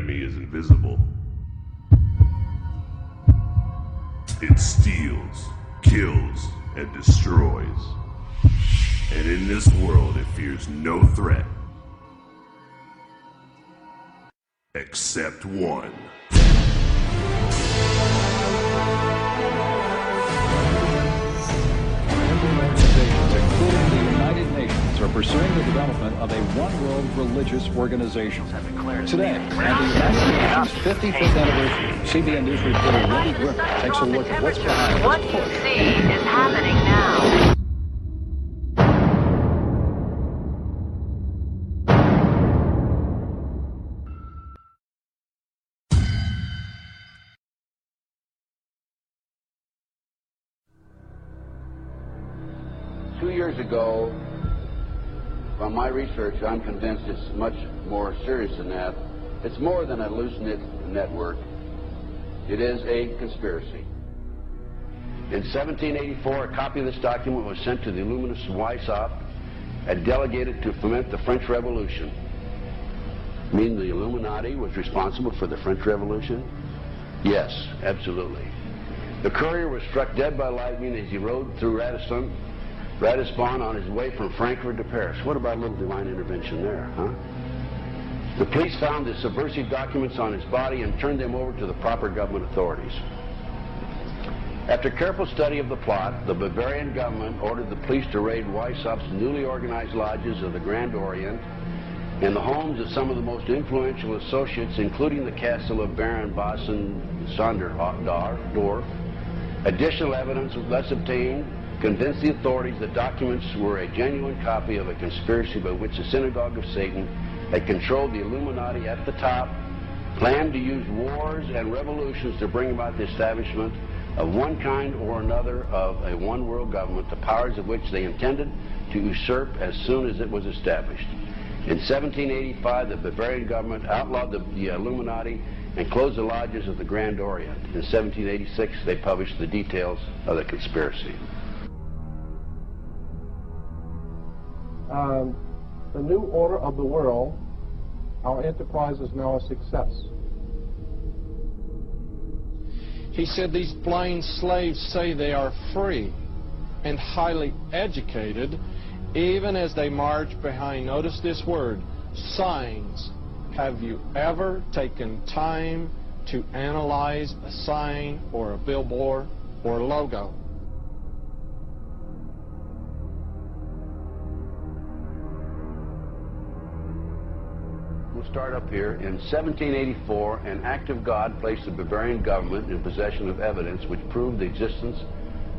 enemy is invisible. It steals, kills, and destroys. And in this world it fears no threat. Except one. Organizations, including the United Nations, are pursuing the development of a one-world religious organization. Today, at the United Nations 55th anniversary, CBN News reporter Wendy Griffin takes a look at what's behind what this you push. see is happening now. 2 years ago, from my research, I'm convinced it's much more serious than that. It's more than a loose-knit network. It is a conspiracy. In 1784, a copy of this document was sent to the Illuminist Weishaupt and delegated to foment the French Revolution. Mean the Illuminati was responsible for the French Revolution? Yes, absolutely. The courier was struck dead by lightning as he rode through Ratisbon on his way from Frankfurt to Paris. What about a little divine intervention there, huh? The police found the subversive documents on his body and turned them over to the proper government authorities. After careful study of the plot, the Bavarian government ordered the police to raid Weishaupt's newly organized lodges of the Grand Orient and the homes of some of the most influential associates, including the castle of Baron Bassen-Sonderdorf. Additional evidence was thus obtained, convinced the authorities that documents were a genuine copy of a conspiracy by which the Synagogue of Satan had controlled the Illuminati at the top, planned to use wars and revolutions to bring about the establishment of one kind or another of a one-world government, the powers of which they intended to usurp as soon as it was established. In 1785, the Bavarian government outlawed the Illuminati and closed the lodges of the Grand Orient. In 1786, they published the details of the conspiracy. The new order of the world, our enterprise is now a success. He said these blind slaves say they are free and highly educated, even as they march behind, notice this word, signs. Have you ever taken time to analyze a sign or a billboard or a logo? We'll start up here. In 1784, an act of God placed the Bavarian government in possession of evidence which proved the existence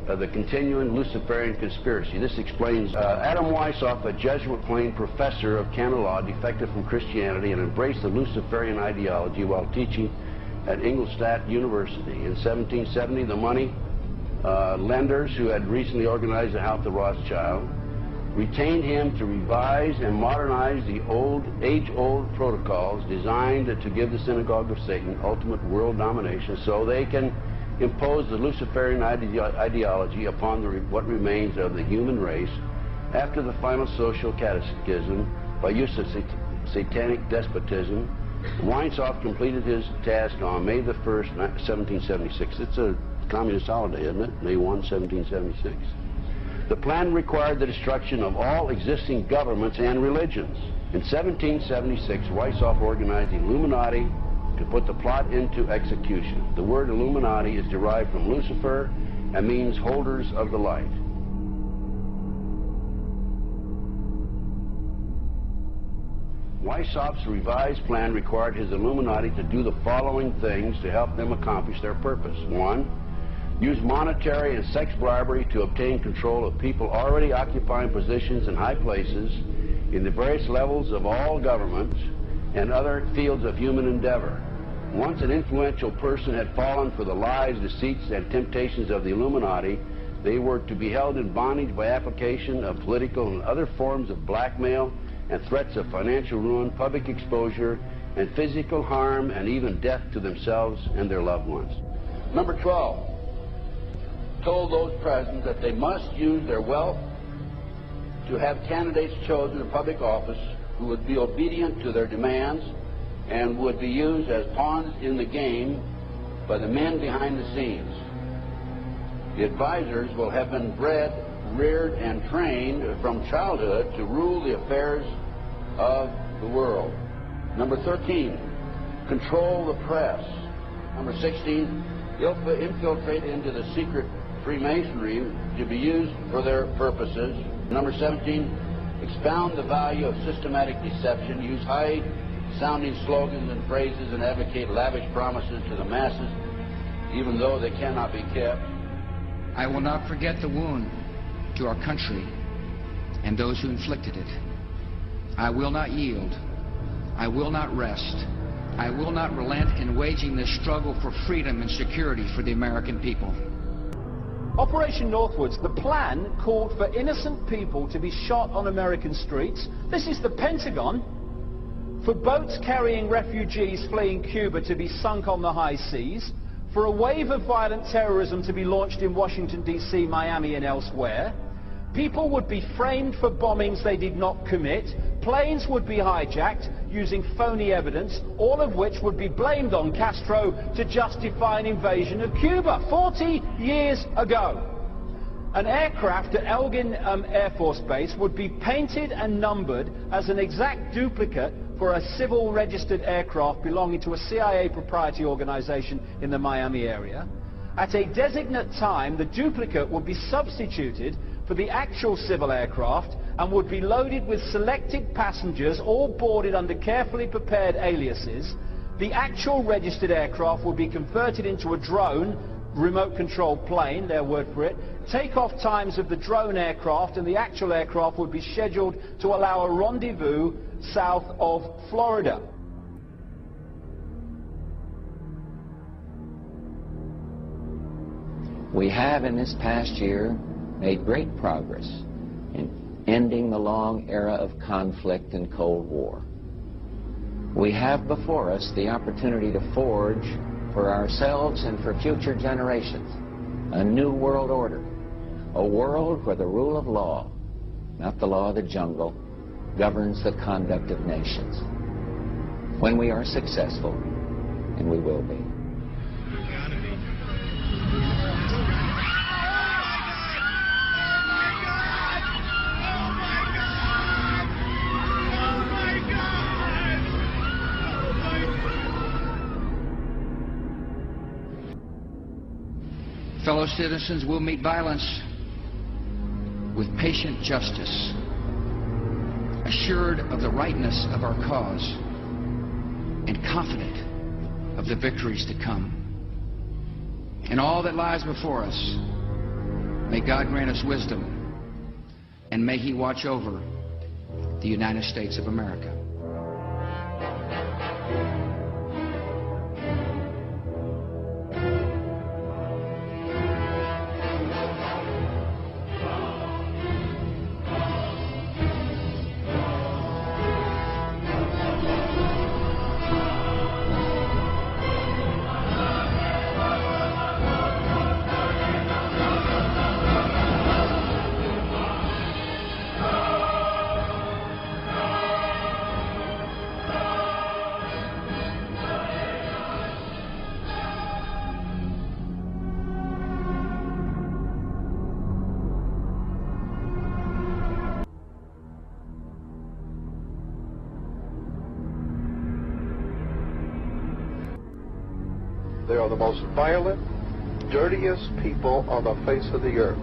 of the continuing Luciferian conspiracy. This explains Adam Weishaupt, a Jesuit-trained professor of canon law, defected from Christianity and embraced the Luciferian ideology while teaching at Ingolstadt University. In 1770, the money lenders who had recently organized the House of Rothschild retained him to revise and modernize the age-old protocols designed to give the Synagogue of Satan ultimate world domination so they can impose the Luciferian ideology upon what remains of the human race after the final social cataclysm by use of satanic despotism. Weishaupt completed his task on May the 1st, 1776. It's a communist holiday, isn't it? May 1, 1776. The plan required the destruction of all existing governments and religions. In 1776, Weishaupt organized the Illuminati to put the plot into execution. The word Illuminati is derived from Lucifer and means holders of the light. Weishaupt's revised plan required his Illuminati to do the following things to help them accomplish their purpose. 1. Use monetary and sex bribery to obtain control of people already occupying positions in high places in the various levels of all governments and other fields of human endeavor. Once an influential person had fallen for the lies, deceits, and temptations of the Illuminati, they were to be held in bondage by application of political and other forms of blackmail and threats of financial ruin, public exposure, and physical harm, and even death to themselves and their loved ones. Number 12. Told those present that they must use their wealth to have candidates chosen to public office who would be obedient to their demands and would be used as pawns in the game by the men behind the scenes. The advisors will have been bred, reared, and trained from childhood to rule the affairs of the world. Number 13, control the press. Number 16, infiltrate into the secret Freemasonry to be used for their purposes. Number 17, expound the value of systematic deception, use high-sounding slogans and phrases, and advocate lavish promises to the masses, even though they cannot be kept. I will not forget the wound to our country and those who inflicted it. I will not yield. I will not rest. I will not relent in waging this struggle for freedom and security for the American people. Operation Northwoods, the plan called for innocent people to be shot on American streets. This is the Pentagon. For boats carrying refugees fleeing Cuba to be sunk on the high seas. For a wave of violent terrorism to be launched in Washington, D.C., Miami, and elsewhere. People would be framed for bombings they did not commit. Planes would be hijacked using phony evidence, all of which would be blamed on Castro to justify an invasion of Cuba 40 years ago. An aircraft at Elgin Air Force Base would be painted and numbered as an exact duplicate for a civil registered aircraft belonging to a CIA proprietary organization in the Miami area. At a designate time, the duplicate would be substituted for the actual civil aircraft and would be loaded with selected passengers, all boarded under carefully prepared aliases. The actual registered aircraft would be converted into a drone, remote controlled plane, their word for it. Takeoff times of the drone aircraft and the actual aircraft would be scheduled to allow a rendezvous south of Florida. We have in this past year made great progress in ending the long era of conflict and Cold War. We have before us the opportunity to forge for ourselves and for future generations a new world order, a world where the rule of law, not the law of the jungle, governs the conduct of nations. When we are successful, and we will be. Fellow citizens will meet violence with patient justice, assured of the rightness of our cause, and confident of the victories to come. In all that lies before us, may God grant us wisdom, and may He watch over the United States of America. They are the most violent, dirtiest people on the face of the earth.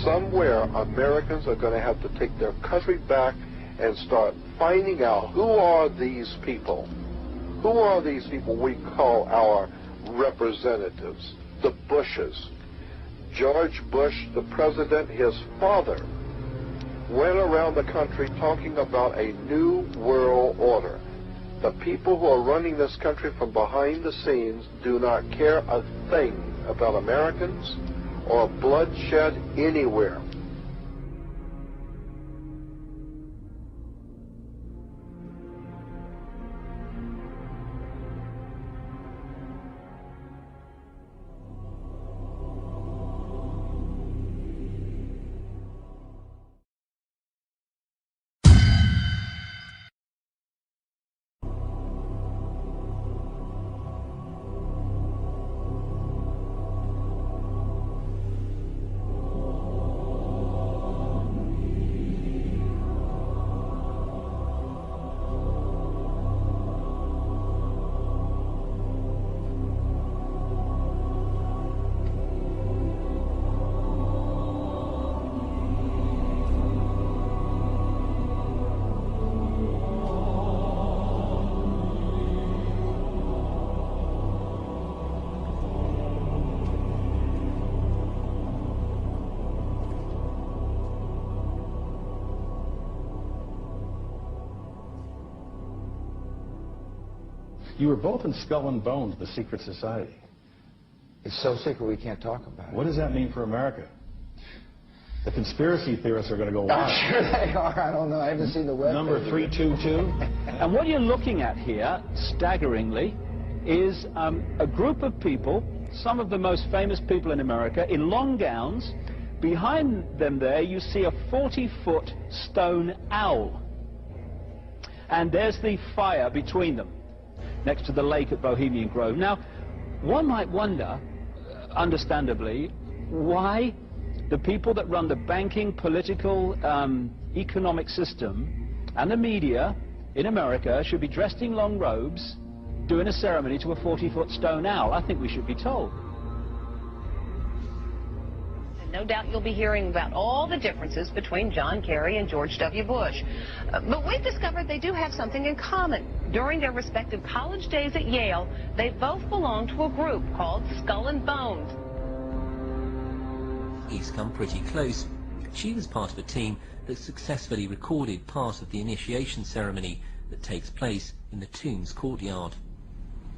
Somewhere, Americans are going to have to take their country back and start finding out who are these people. Who are these people we call our representatives? The Bushes. George Bush, the president, his father, went around the country talking about a new world order. The people who are running this country from behind the scenes do not care a thing about Americans or bloodshed anywhere. You were both in Skull and Bones, the secret society. It's so secret we can't talk about it. What does that mean for America? The conspiracy theorists are going to go wild. I'm sure they are. I don't know. I haven't seen the web. Number 322. And what you're looking at here, staggeringly, is a group of people, some of the most famous people in America, in long gowns. Behind them there, you see a 40-foot stone owl. And there's the fire between them, next to the lake at Bohemian Grove. Now, one might wonder, understandably, why the people that run the banking, political, economic system and the media in America should be dressed in long robes doing a ceremony to a 40-foot stone owl. I think we should be told. No doubt you'll be hearing about all the differences between John Kerry and George W. Bush. But we've discovered they do have something in common. During their respective college days at Yale, they both belonged to a group called Skull and Bones. He's come pretty close. She was part of a team that successfully recorded part of the initiation ceremony that takes place in the tomb's courtyard.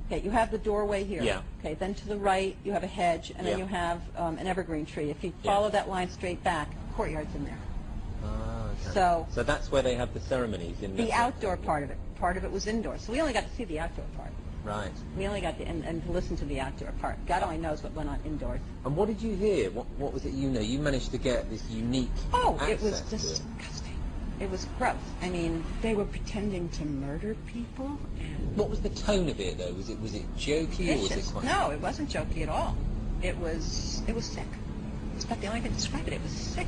Okay, you have the doorway here. Yeah. Okay, then to the right you have a hedge, and then you have an evergreen tree. If you follow that line straight back, courtyard's in there. Ah, okay. So that's where they have the ceremonies in the outdoor part of it. Part of it was indoors, so we only got to see the outdoor part. Right. We only got to and to listen to the outdoor part. God only knows what went on indoors. And what did you hear? What was it you know? You managed to get this unique it was disgusting. It was gross. I mean, they were pretending to murder people. And what was the tone of it, though? Was it jokey, or was it quite... No, it wasn't jokey at all. It was sick. It's about the only thing to describe it. It was sick.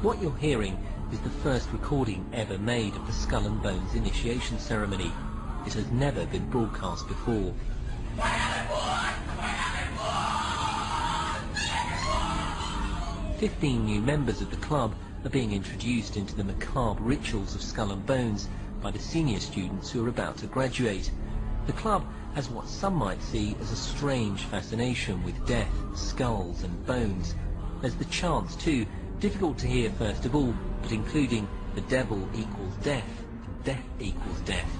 What you're hearing is the first recording ever made of the Skull and Bones initiation ceremony. It has never been broadcast before. 15 new members of the club are being introduced into the macabre rituals of Skull and Bones by the senior students who are about to graduate. The club has what some might see as a strange fascination with death, skulls and bones. There's the chants too, difficult to hear first of all, but including the devil equals death, and death equals death.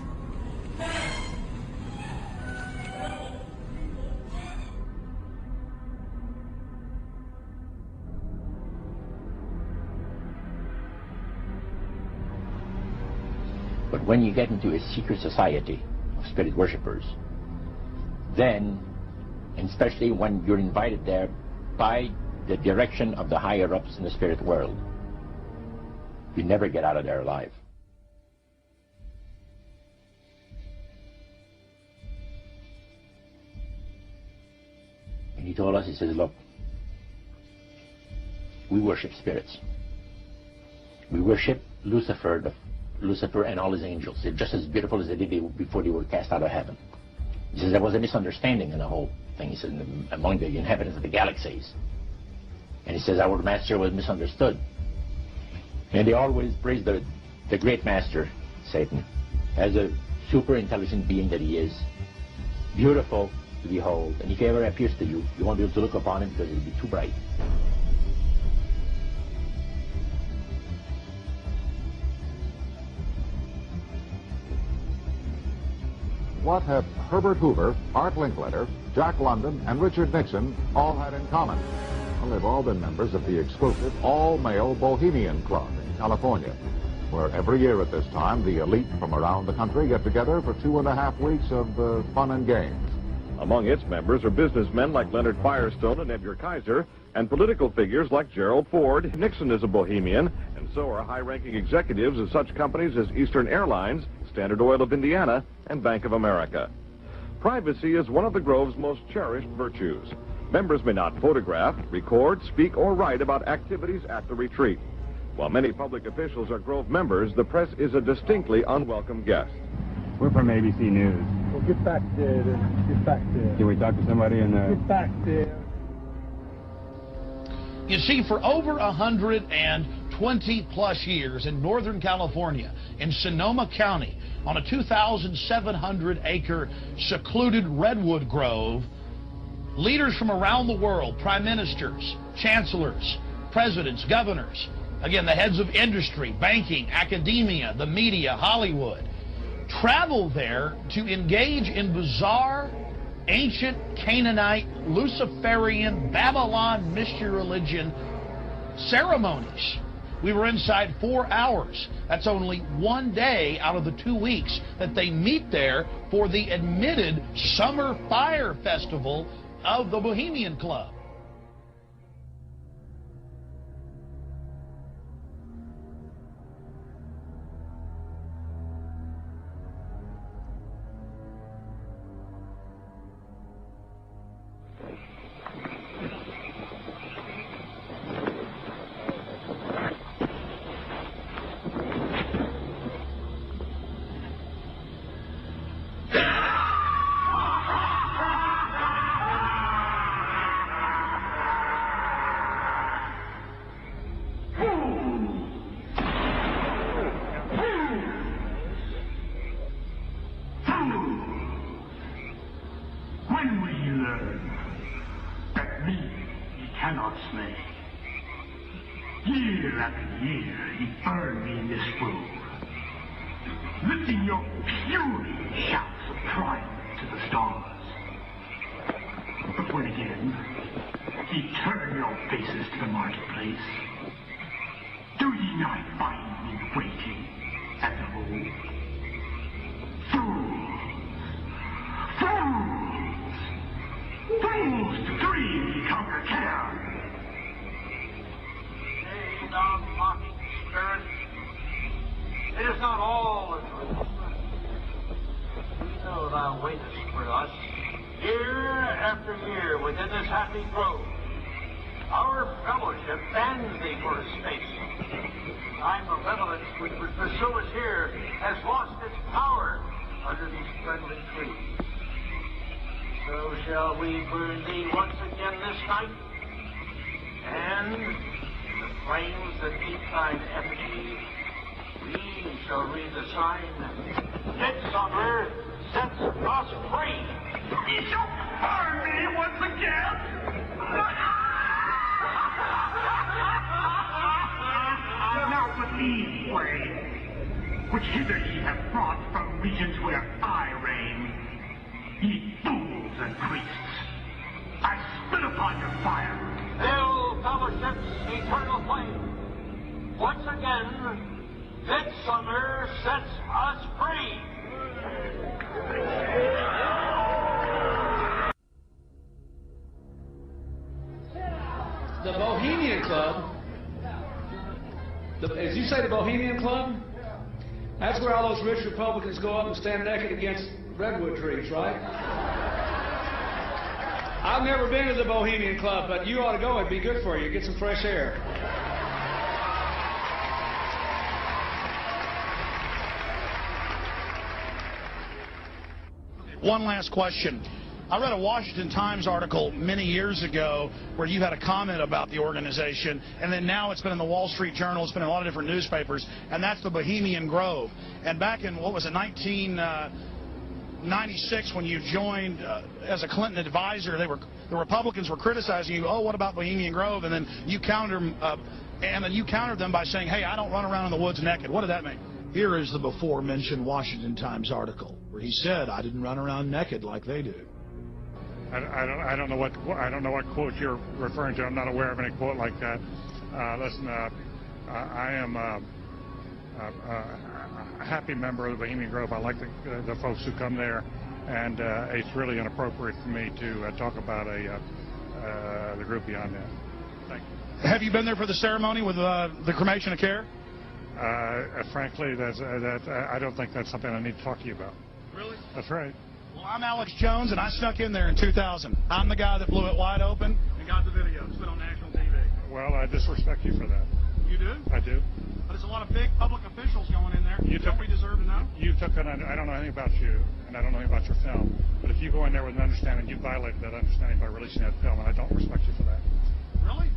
But when you get into a secret society of spirit worshippers, then, and especially when you're invited there by the direction of the higher-ups in the spirit world, you never get out of there alive. And he told us, he says, look, we worship spirits. We worship Lucifer and all his angels. They're just as beautiful as they did before they were cast out of heaven. He says there was a misunderstanding in the whole thing. He says among the inhabitants of the galaxies. And he says our master was misunderstood. And they always praise the great master, Satan, as a super intelligent being that he is, beautiful to behold. And if he ever appears to you, you won't be able to look upon him because it'll be too bright. What have Herbert Hoover, Art Linkletter, Jack London, and Richard Nixon all had in common? Well, they've all been members of the exclusive all-male Bohemian Club in California, where every year at this time, the elite from around the country get together for 2.5 weeks of fun and games. Among its members are businessmen like Leonard Firestone and Edgar Kaiser, and political figures like Gerald Ford. Nixon is a Bohemian, and so are high-ranking executives of such companies as Eastern Airlines, Standard Oil of Indiana, and Bank of America. Privacy is one of the Grove's most cherished virtues. Members may not photograph, record, speak, or write about activities at the retreat. While many public officials are Grove members, the press is a distinctly unwelcome guest. We're from ABC News. Well, get back there. Get back there. Can we talk to somebody in the... Get back there. You see, for over 120-plus years in Northern California, in Sonoma County, on a 2,700-acre secluded redwood grove, leaders from around the world, prime ministers, chancellors, presidents, governors, again, the heads of industry, banking, academia, the media, Hollywood, travel there to engage in bizarre, ancient Canaanite, Luciferian, Babylon mystery religion ceremonies. We were inside 4 hours. That's only one day out of the 2 weeks that they meet there for the admitted Summer Fire Festival of the Bohemian Club. Year after year, he burned me in this room, lifting your puny shouts of triumph to the stars. But when again, he turned your faces to the marketplace, do ye not find me waiting at the home? Fools to dream ye conquer care. Thou mocking spirit, it is not all a dream. We know thou waitest for us, year after year, within this happy grove. Our fellowship bans thee for a space. Thy malevolence which would pursue us here has lost its power under these friendly trees. So shall we burn thee once again this night, and flames that eat thine effigy, we shall read the sign, Midsummer sets us free. Ye shall burn me once again. Now believe, way, which hither ye have brought from regions where I reign, ye fools and priests, I spit upon your fire. Hail fellowship's eternal flame. Once again, Midsummer sets us free. The Bohemian Club, as you say, the Bohemian Club, that's where all those rich Republicans go up and stand naked against redwood trees, right? I've never been to the Bohemian Club, but you ought to go. It'd be good for you. Get some fresh air. One last question. I read a Washington Times article many years ago where you had a comment about the organization, and then now it's been in the Wall Street Journal, it's been in a lot of different newspapers, and that's the Bohemian Grove. And back in, what was it, 1996, when you joined as a Clinton advisor, the Republicans were criticizing you. Oh, what about Bohemian Grove? And then you countered them by saying, "Hey, I don't run around in the woods naked." What did that mean? Here is the before-mentioned Washington Times article where he said, "I didn't run around naked like they do." I don't know what quote you're referring to. I'm not aware of any quote like that. Listen, I am a happy member of the Bohemian Grove. I like the folks who come there, and it's really inappropriate for me to talk about the group beyond that. Thank you. Have you been there for the ceremony with the cremation of care? Frankly, I don't think that's something I need to talk to you about. Really? That's right. Well, I'm Alex Jones, and I snuck in there in 2000. I'm the guy that blew it wide open and got the video. It's been on national TV. Well, I disrespect you for that. You do? I do. But there's a lot of big public officials going in there. Don't we deserve to know? I don't know anything about you, and I don't know anything about your film. But if you go in there with an understanding, you violated that understanding by releasing that film, and I don't respect you for that. Really?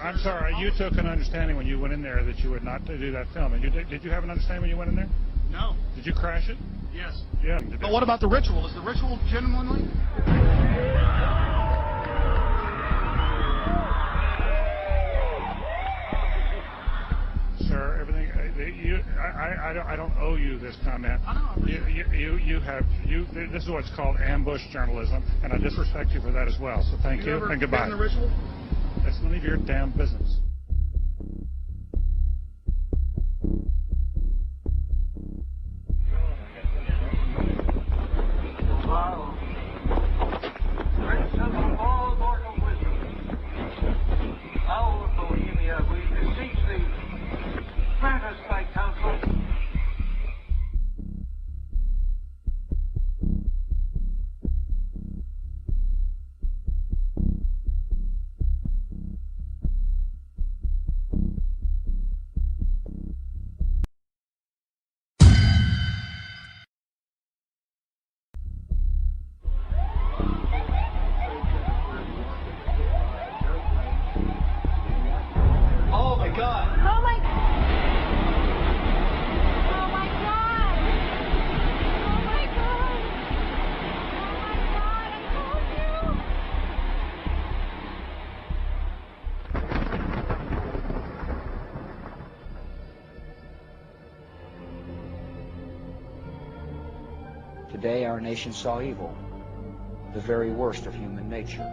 I'm sorry. You took an understanding when you went in there that you would not do that film. And did you have an understanding when you went in there? No. Did you crash it? Yes. Yeah. But what about the ritual? Is the ritual genuinely? I don't owe you this comment. This is what's called ambush journalism, and I disrespect you for that as well. So thank you and goodbye. The ritual? That's none of your damn business. Wow. Prince of all mortal wisdom, our Bohemia, we beseech thee, grant us thy counsel. Oh my God! Oh my God! Oh my God! Oh my God! Oh my God! I told you! Today our nation saw evil, the very worst of human nature.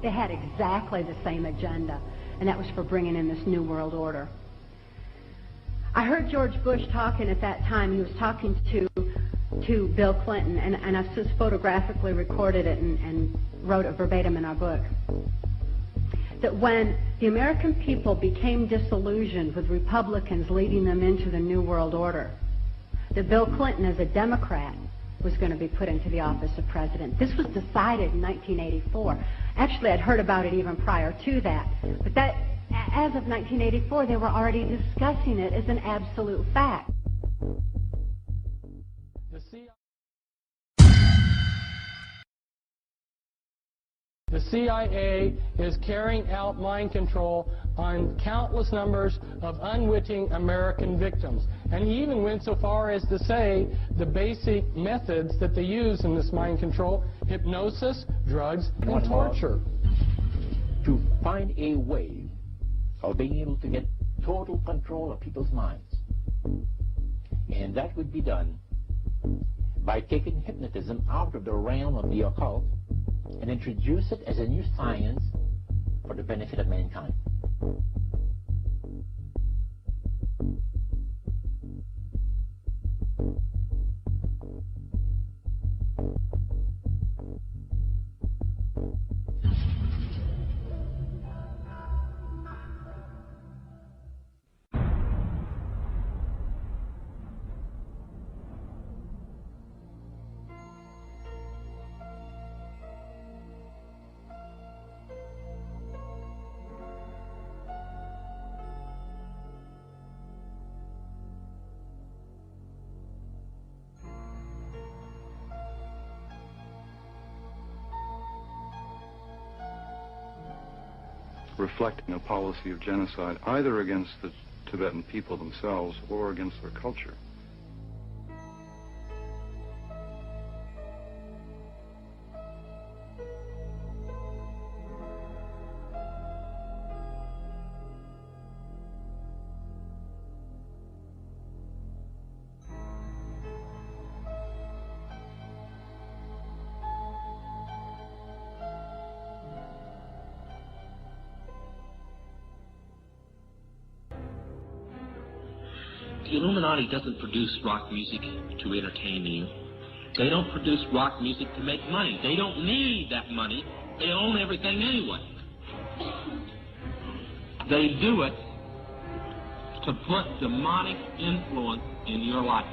They had exactly the same agenda, and that was for bringing in this New World Order. I heard George Bush talking at that time. He was talking to Bill Clinton, and I've just photographically recorded it and wrote it verbatim in our book. That when the American people became disillusioned with Republicans leading them into the New World Order, that Bill Clinton, as a Democrat, was going to be put into the office of president. This was decided in 1984. Actually, I'd heard about it even prior to that. But that, as of 1984, they were already discussing it as an absolute fact. The CIA is carrying out mind control on countless numbers of unwitting American victims. And he even went so far as to say the basic methods that they use in this mind control: hypnosis, drugs, and torture. To find a way of being able to get total control of people's minds. And that would be done by taking hypnotism out of the realm of the occult and introduce it as a new science for the benefit of mankind. Reflecting a policy of genocide either against the Tibetan people themselves or against their culture. The Illuminati doesn't produce rock music to entertain you. They don't produce rock music to make money. They don't need that money. They own everything anyway. They do it to put demonic influence in your life.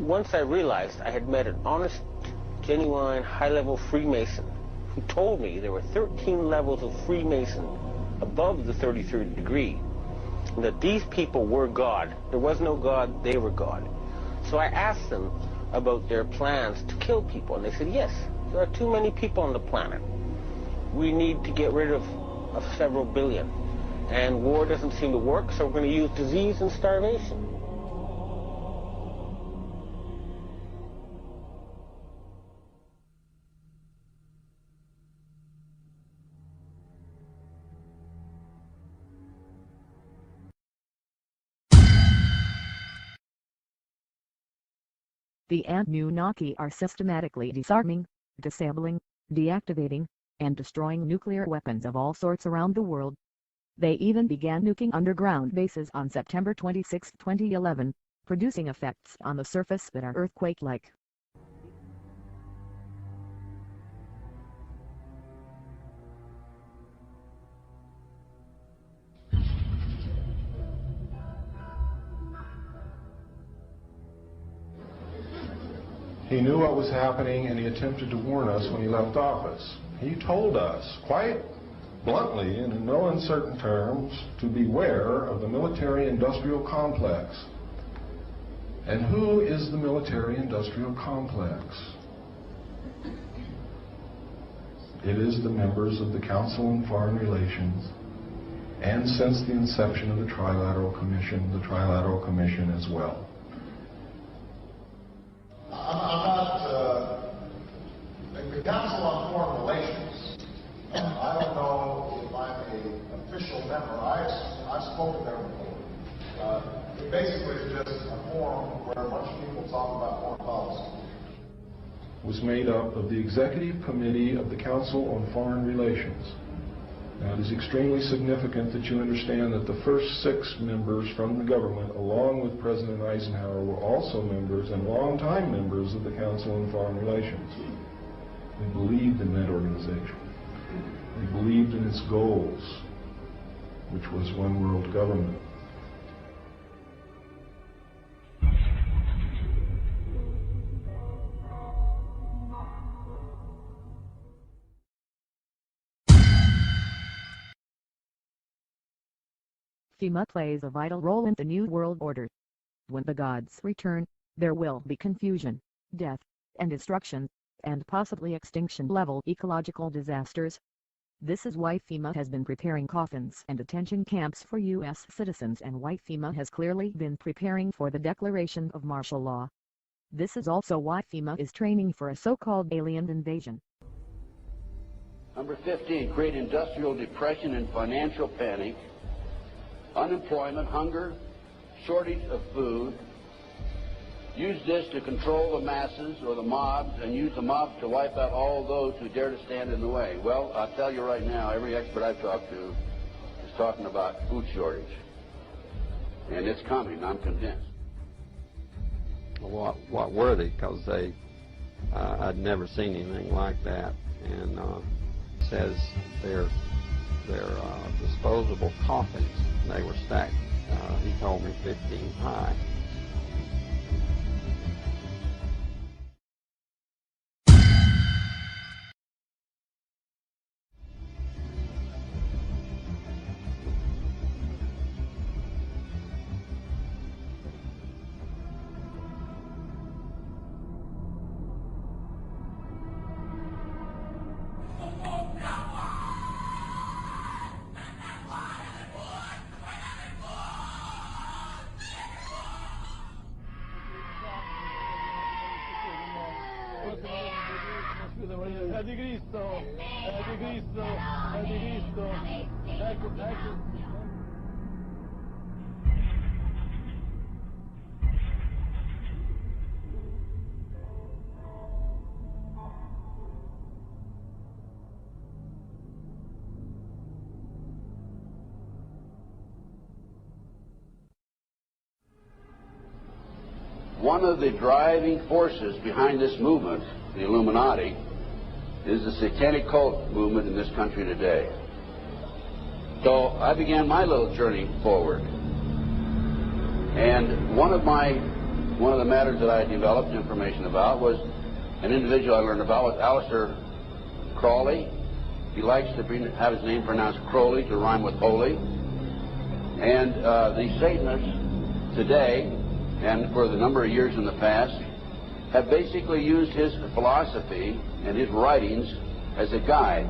Once I realized I had made an honest genuine high-level Freemason who told me there were 13 levels of Freemason above the 33rd degree, and that these people were God. There was no God, they were God. So I asked them about their plans to kill people, and they said, yes, there are too many people on the planet. We need to get rid of several billion. And war doesn't seem to work, so we're going to use disease and starvation. The Anunnaki are systematically disarming, disabling, deactivating, and destroying nuclear weapons of all sorts around the world. They even began nuking underground bases on September 26, 2011, producing effects on the surface that are earthquake-like. He knew what was happening, and he attempted to warn us when he left office. He told us, quite bluntly and in no uncertain terms, to beware of the military-industrial complex. And who is the military-industrial complex? It is the members of the Council on Foreign Relations, and since the inception of the Trilateral Commission as well. The Council on Foreign Relations, I don't know if I'm an official member. I've spoken there before. It basically is just a forum where a bunch of people talk about foreign policy. Was made up of the Executive Committee of the Council on Foreign Relations. Now, it is extremely significant that you understand that the first 6 members from the government, along with President Eisenhower, were also members and longtime members of the Council on Foreign Relations. They believed in that organization. They believed in its goals, which was one world government. FEMA plays a vital role in the New World Order. When the gods return, there will be confusion, death, and destruction, and possibly extinction-level ecological disasters. This is why FEMA has been preparing coffins and detention camps for U.S. citizens, and why FEMA has clearly been preparing for the declaration of martial law. This is also why FEMA is training for a so-called alien invasion. Number 15, create industrial depression and financial panic, unemployment, hunger, shortage of food. Use this to control the masses or the mobs, and use the mobs to wipe out all those who dare to stand in the way. Well, I'll tell you right now, every expert I've talked to is talking about food shortage. And it's coming, I'm convinced. What were they? Because I'd never seen anything like that. And says they're disposable coffins. They were stacked, he told me, 15 high. One of the driving forces behind this movement, the Illuminati, is the satanic cult movement in this country today. So I began my little journey forward. And one of the matters that I developed information about was An individual I learned about was Aleister Crowley. He likes to have his name pronounced Crowley to rhyme with holy. And the Satanists today, and for the number of years in the past, have basically used his philosophy and his writings as a guide.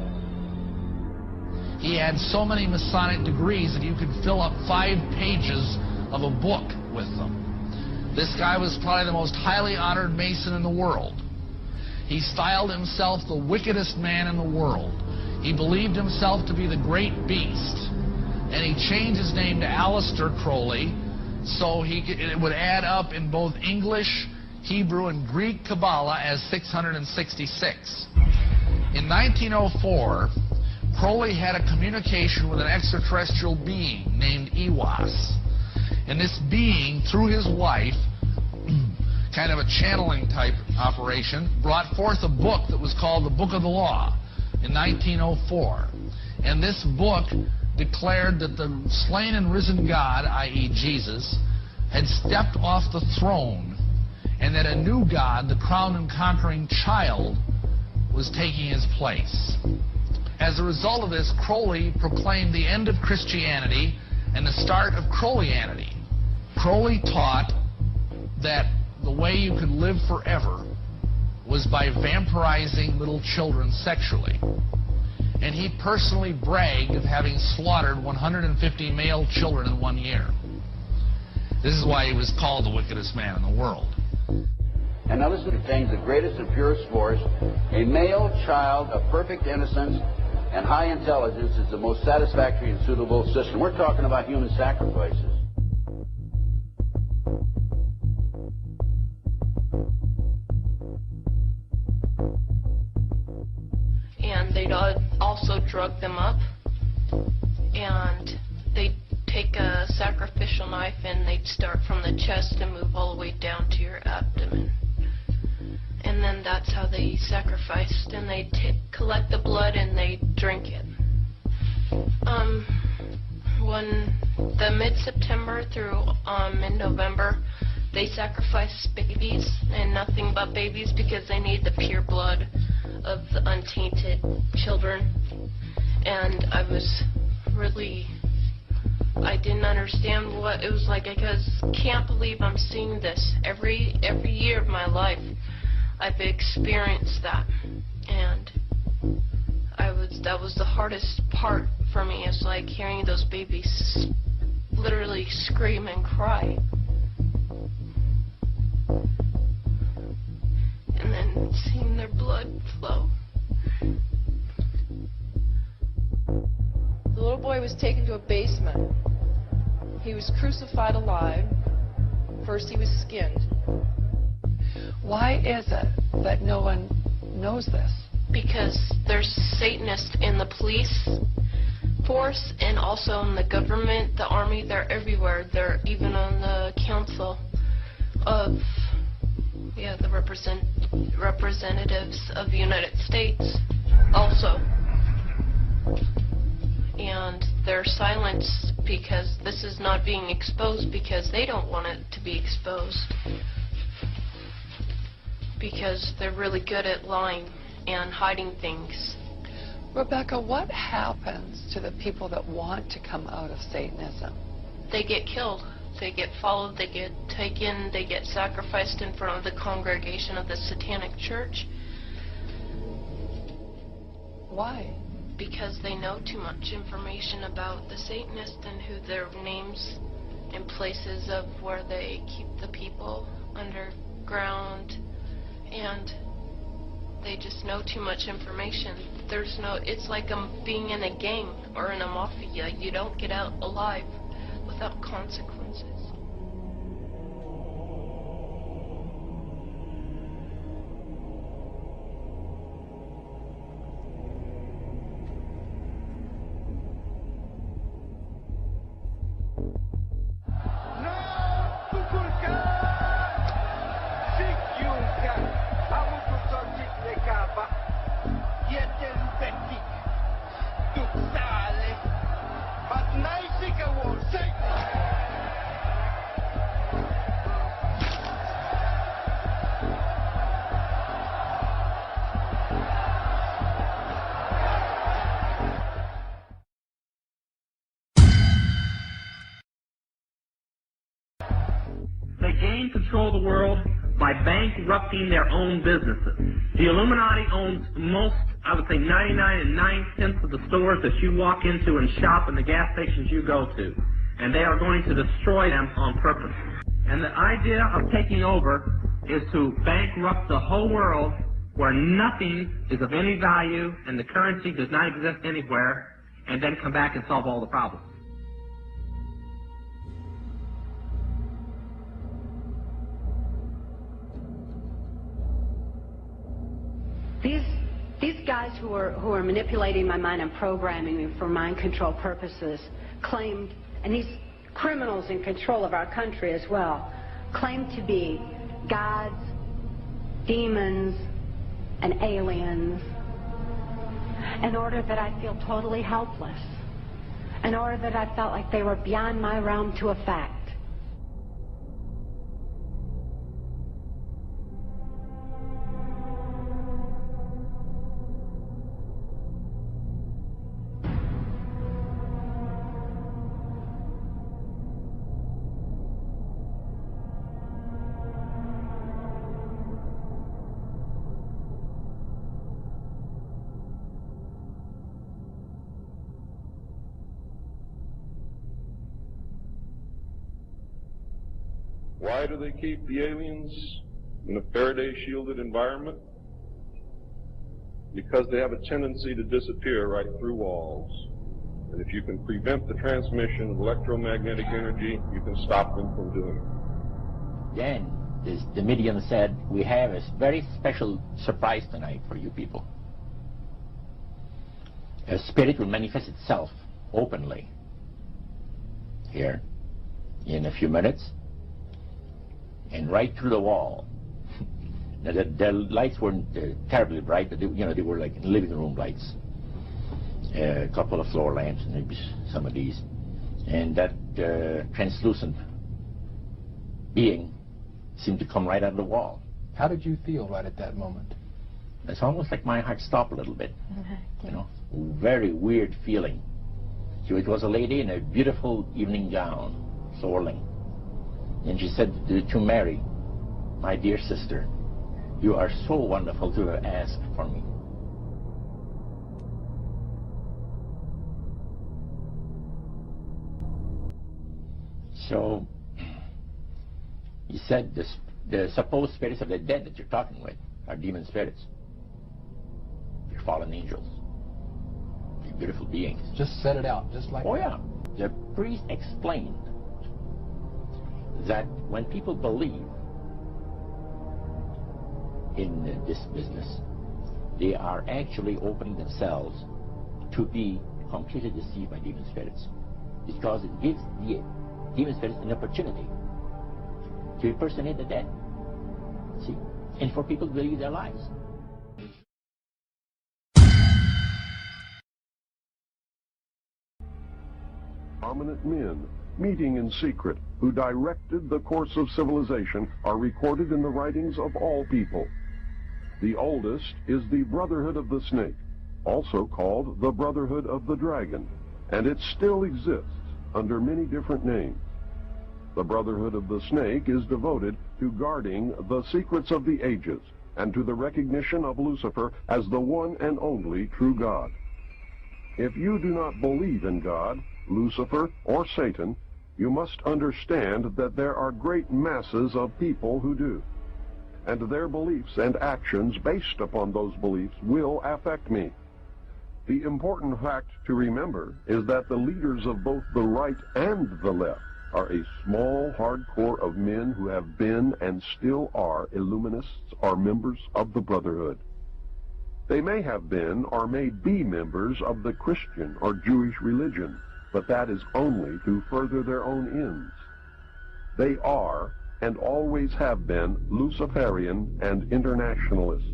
He had so many Masonic degrees that you could fill up 5 pages of a book with them. This guy was probably the most highly honored Mason in the world. He styled himself the wickedest man in the world. He believed himself to be the great beast. And he changed his name to Aleister Crowley so it would add up in both English, Hebrew, and Greek Kabbalah as 666. In 1904, Crowley had a communication with an extraterrestrial being named Iwas. And this being, through his wife, kind of a channeling type operation, brought forth a book that was called the Book of the Law in 1904. And this book declared that the slain and risen God, i.e. Jesus, had stepped off the throne, and that a new God, the crowned and conquering child, was taking his place. As a result of this, Crowley proclaimed the end of Christianity and the start of Crowleyanity. Crowley taught that the way you could live forever was by vampirizing little children sexually. And he personally bragged of having slaughtered 150 male children in 1 year. This is why he was called the wickedest man in the world. And now listen to things, the greatest and purest force. A male child of perfect innocence and high intelligence is the most satisfactory and suitable system. We're talking about human sacrifices. And they'd also drug them up, and they'd take a sacrificial knife and they'd start from the chest and move all the way down to your abdomen. And then that's how they sacrificed, and they'd collect the blood and they'd drink it. When the mid-September through mid-November, they sacrifice babies and nothing but babies because they need the pure blood of the untainted children. And I didn't understand what it was like. I can't believe I'm seeing this every year of my life. I've experienced that, and that was the hardest part for me. It's like hearing those babies literally scream and cry, and then seeing their blood flow. The little boy was taken to a basement. He was crucified alive. First he was skinned. Why is it that no one knows this? Because there's Satanists in the police force and also in the government, the army. They're everywhere. They're even on the council of the representatives of the United States also. And they're silenced because this is not being exposed because they don't want it to be exposed. Because they're really good at lying and hiding things. Rebecca, what happens to the people that want to come out of Satanism? They get killed. They get followed. They get taken. They get sacrificed in front of the congregation of the Satanic Church. Why? Because they know too much information about the Satanists and who their names and places of where they keep the people underground. And they just know too much information. It's like being in a gang or in a mafia. You don't get out alive without consequences. gain control of the world by bankrupting their own businesses. The Illuminati owns most, I would say 99 9/10 of the stores that you walk into and shop and the gas stations you go to. And they are going to destroy them on purpose. And the idea of taking over is to bankrupt the whole world where nothing is of any value and the currency does not exist anywhere, and then come back and solve all the problems. These guys who are manipulating my mind and programming me for mind control purposes claimed, and these criminals in control of our country as well, claim to be gods, demons, and aliens, in order that I feel totally helpless, in order that I felt like they were beyond my realm to affect. Why do they keep the aliens in a Faraday-shielded environment? Because they have a tendency to disappear right through walls. And if you can prevent the transmission of electromagnetic energy, you can stop them from doing it. Then the medium said, we have a very special surprise tonight for you people. A spirit will manifest itself openly here in a few minutes. And right through the wall. Now, the lights weren't terribly bright, but they were like living room lights. A couple of floor lamps, and maybe some of these. And that translucent being seemed to come right out of the wall. How did you feel right at that moment? It's almost like my heart stopped a little bit. You know, very weird feeling. So it was a lady in a beautiful evening gown, swirling. And she said to Mary, my dear sister, you are so wonderful to have asked for me. So, he said the supposed spirits of the dead that you're talking with are demon spirits. They're fallen angels. They're beautiful beings. Just set it out, just like that. Oh yeah. The priest explained that when people believe in this business, they are actually opening themselves to be completely deceived by demon spirits, because it gives the demon spirits an opportunity to impersonate the dead, see, and for people to believe their lies. Prominent men meeting in secret who directed the course of civilization are recorded in the writings of all people. The oldest is the Brotherhood of the Snake, also called the Brotherhood of the Dragon, and it still exists under many different names. The Brotherhood of the Snake is devoted to guarding the secrets of the ages and to the recognition of Lucifer as the one and only true God. If you do not believe in God, Lucifer, or Satan, you must understand that there are great masses of people who do. And their beliefs and actions based upon those beliefs will affect me. The important fact to remember is that the leaders of both the right and the left are a small, hard core of men who have been and still are Illuminists or members of the Brotherhood. They may have been or may be members of the Christian or Jewish religion, but that is only to further their own ends. They are, and always have been, Luciferian and internationalist.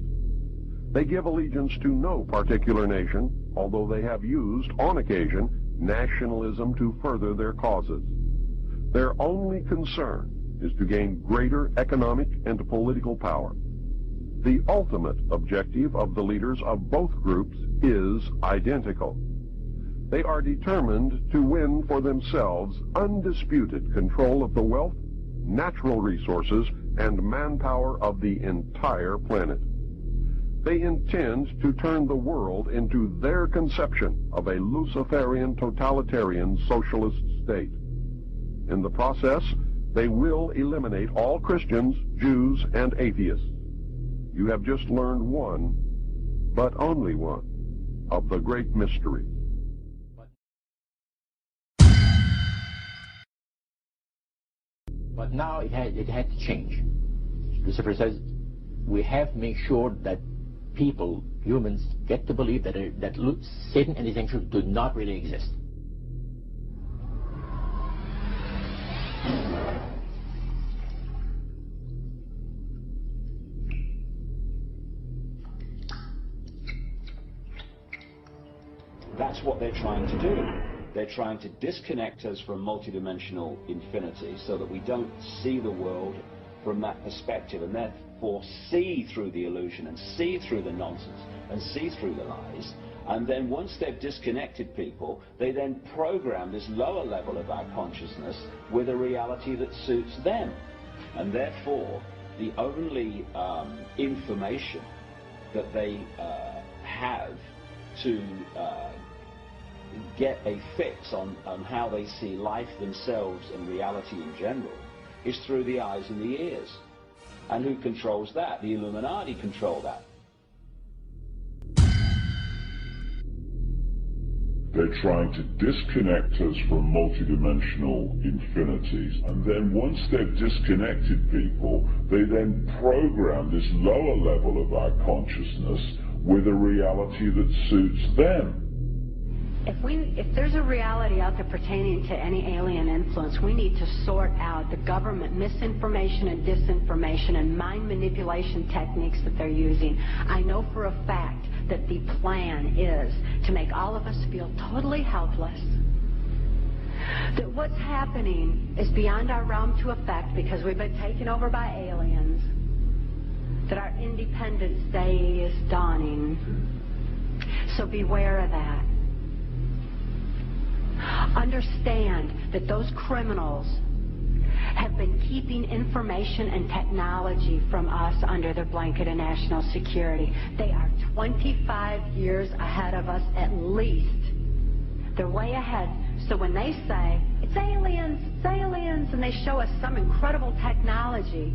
They give allegiance to no particular nation, although they have used, on occasion, nationalism to further their causes. Their only concern is to gain greater economic and political power. The ultimate objective of the leaders of both groups is identical. They are determined to win for themselves undisputed control of the wealth, natural resources, and manpower of the entire planet. They intend to turn the world into their conception of a Luciferian totalitarian socialist state. In the process, they will eliminate all Christians, Jews, and atheists. You have just learned one, but only one, of the great mysteries. But now it had to change. Lucifer says we have to make sure that people, humans, get to believe that Satan and his angels do not really exist. That's what they're trying to do. They're trying to disconnect us from multidimensional infinity so that we don't see the world from that perspective and therefore see through the illusion and see through the nonsense and see through the lies. And then once they've disconnected people, they then program this lower level of our consciousness with a reality that suits them. And therefore, the only information that they have to get a fix on how they see life themselves and reality in general is through the eyes and the ears. And who controls that? The Illuminati control that. They're trying to disconnect us from multidimensional infinities, and then once they've disconnected people, they then program this lower level of our consciousness with a reality that suits them. If there's a reality out there pertaining to any alien influence, we need to sort out the government misinformation and disinformation and mind manipulation techniques that they're using. I know for a fact that the plan is to make all of us feel totally helpless. That what's happening is beyond our realm to affect because we've been taken over by aliens. That our Independence Day is dawning. So beware of that. Understand that those criminals have been keeping information and technology from us under the blanket of national security. They are 25 years ahead of us at least. They're way ahead. So when they say, it's aliens, and they show us some incredible technology,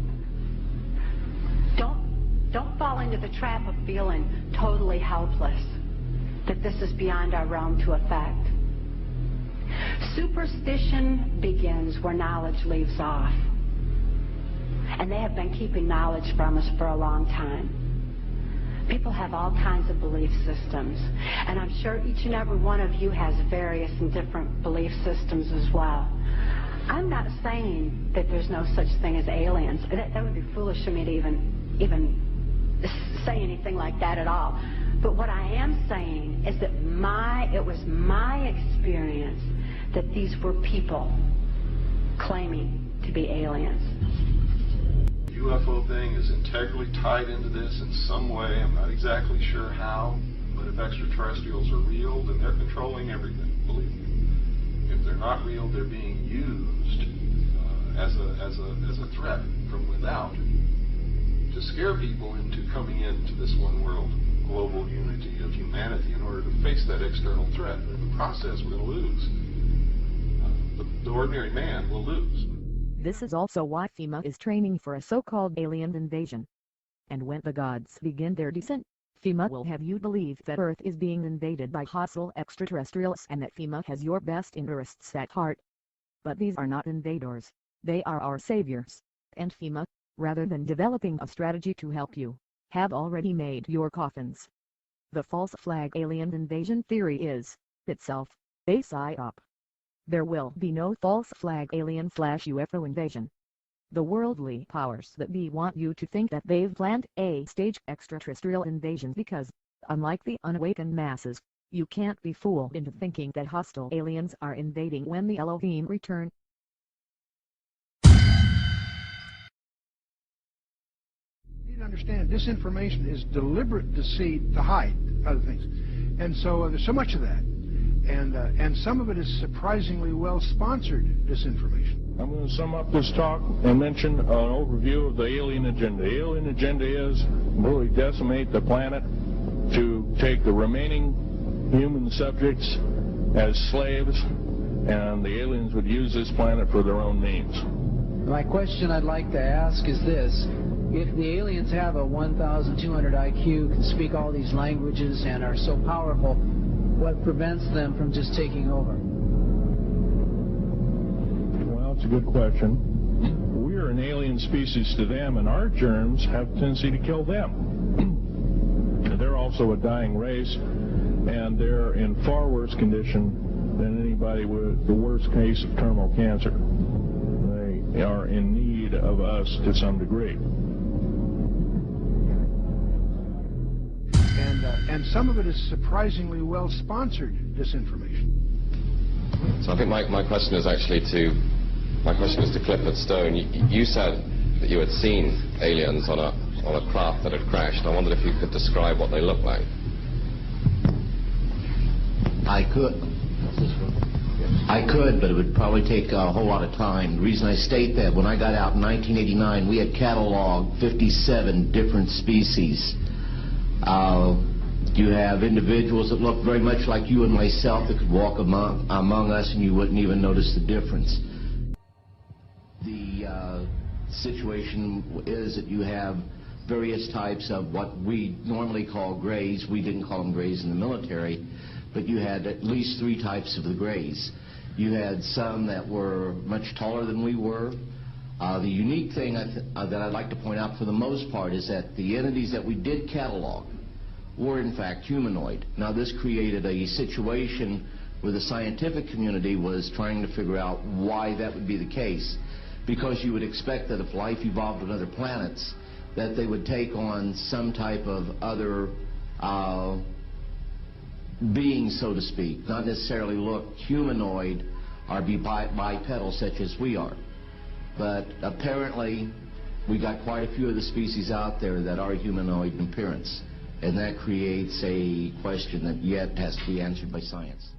don't fall into the trap of feeling totally helpless, that this is beyond our realm to affect. Superstition begins where knowledge leaves off. And they have been keeping knowledge from us for a long time. People have all kinds of belief systems. And I'm sure each and every one of you has various and different belief systems as well. I'm not saying that there's no such thing as aliens. That would be foolish of me to even say anything like that at all. But what I am saying is that it was my experience that these were people claiming to be aliens. The UFO thing is integrally tied into this in some way. I'm not exactly sure how, but if extraterrestrials are real, then they're controlling everything, believe me. If they're not real, they're being used as a threat from without to scare people into coming into this one world global unity of humanity in order to face that external threat. But in the process, we're going to lose. The ordinary man will lose. This is also why FEMA is training for a so-called alien invasion. And when the gods begin their descent, FEMA will have you believe that Earth is being invaded by hostile extraterrestrials and that FEMA has your best interests at heart. But these are not invaders. They are our saviors. And FEMA, rather than developing a strategy to help you, have already made your coffins. The false flag alien invasion theory is, itself, a psyop. There will be no false flag alien/UFO invasion. The worldly powers that be want you to think that they've planned a staged extraterrestrial invasion because, unlike the unawakened masses, you can't be fooled into thinking that hostile aliens are invading when the Elohim return. You need to understand, disinformation is deliberate deceit to hide other things. And so there's so much of that. And some of it is surprisingly well-sponsored disinformation. I'm going to sum up this talk and mention an overview of the alien agenda. The alien agenda is really decimate the planet to take the remaining human subjects as slaves, and the aliens would use this planet for their own means. My question I'd like to ask is this. If the aliens have a 1,200 IQ, can speak all these languages, and are so powerful, what prevents them from just taking over? Well, it's a good question. We're an alien species to them, and our germs have a tendency to kill them. They're also a dying race, and they're in far worse condition than anybody with the worst case of terminal cancer. They are in need of us to some degree. And some of it is surprisingly well-sponsored disinformation. So I think my question is actually to Clifford Stone. You said that you had seen aliens on a craft that had crashed. I wondered if you could describe what they looked like. I could, but it would probably take a whole lot of time. The reason I state that, when I got out in 1989, we had cataloged 57 different species. You have individuals that look very much like you and myself that could walk among us and you wouldn't even notice the difference. The situation is that you have various types of what we normally call grays. We didn't call them grays in the military, but you had at least 3 types of the grays. You had some that were much taller than we were. The unique thing that I'd like to point out for the most part is that the entities that we did catalog were in fact humanoid. Now this created a situation where the scientific community was trying to figure out why that would be the case, because you would expect that if life evolved on other planets that they would take on some type of other being, so to speak, not necessarily look humanoid or be bipedal such as we are. But apparently we got quite a few of the species out there that are humanoid in appearance, and that creates a question that yet has to be answered by science.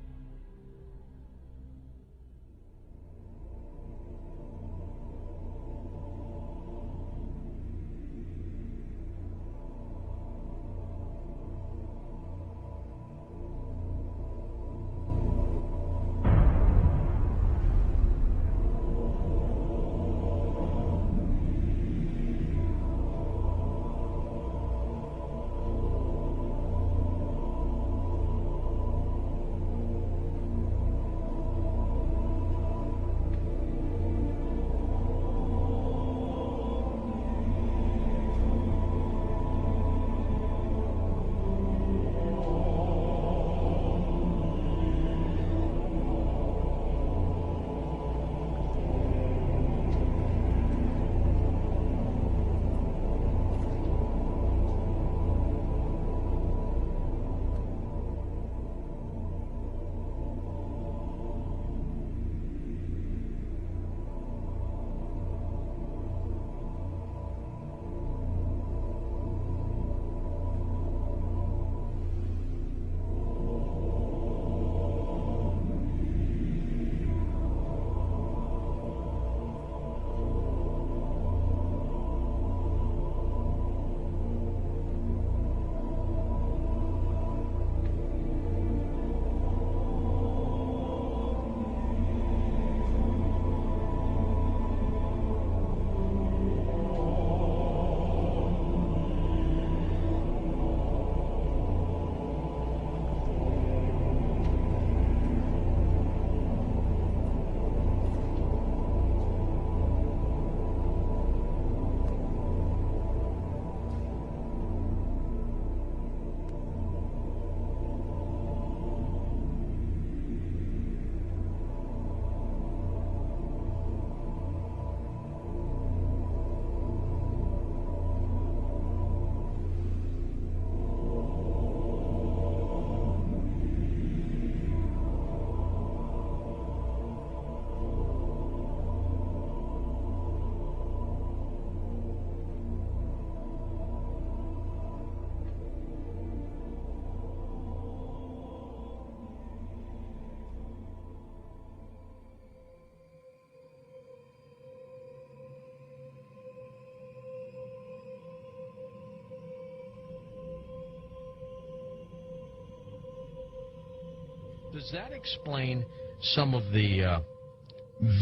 that explain some of the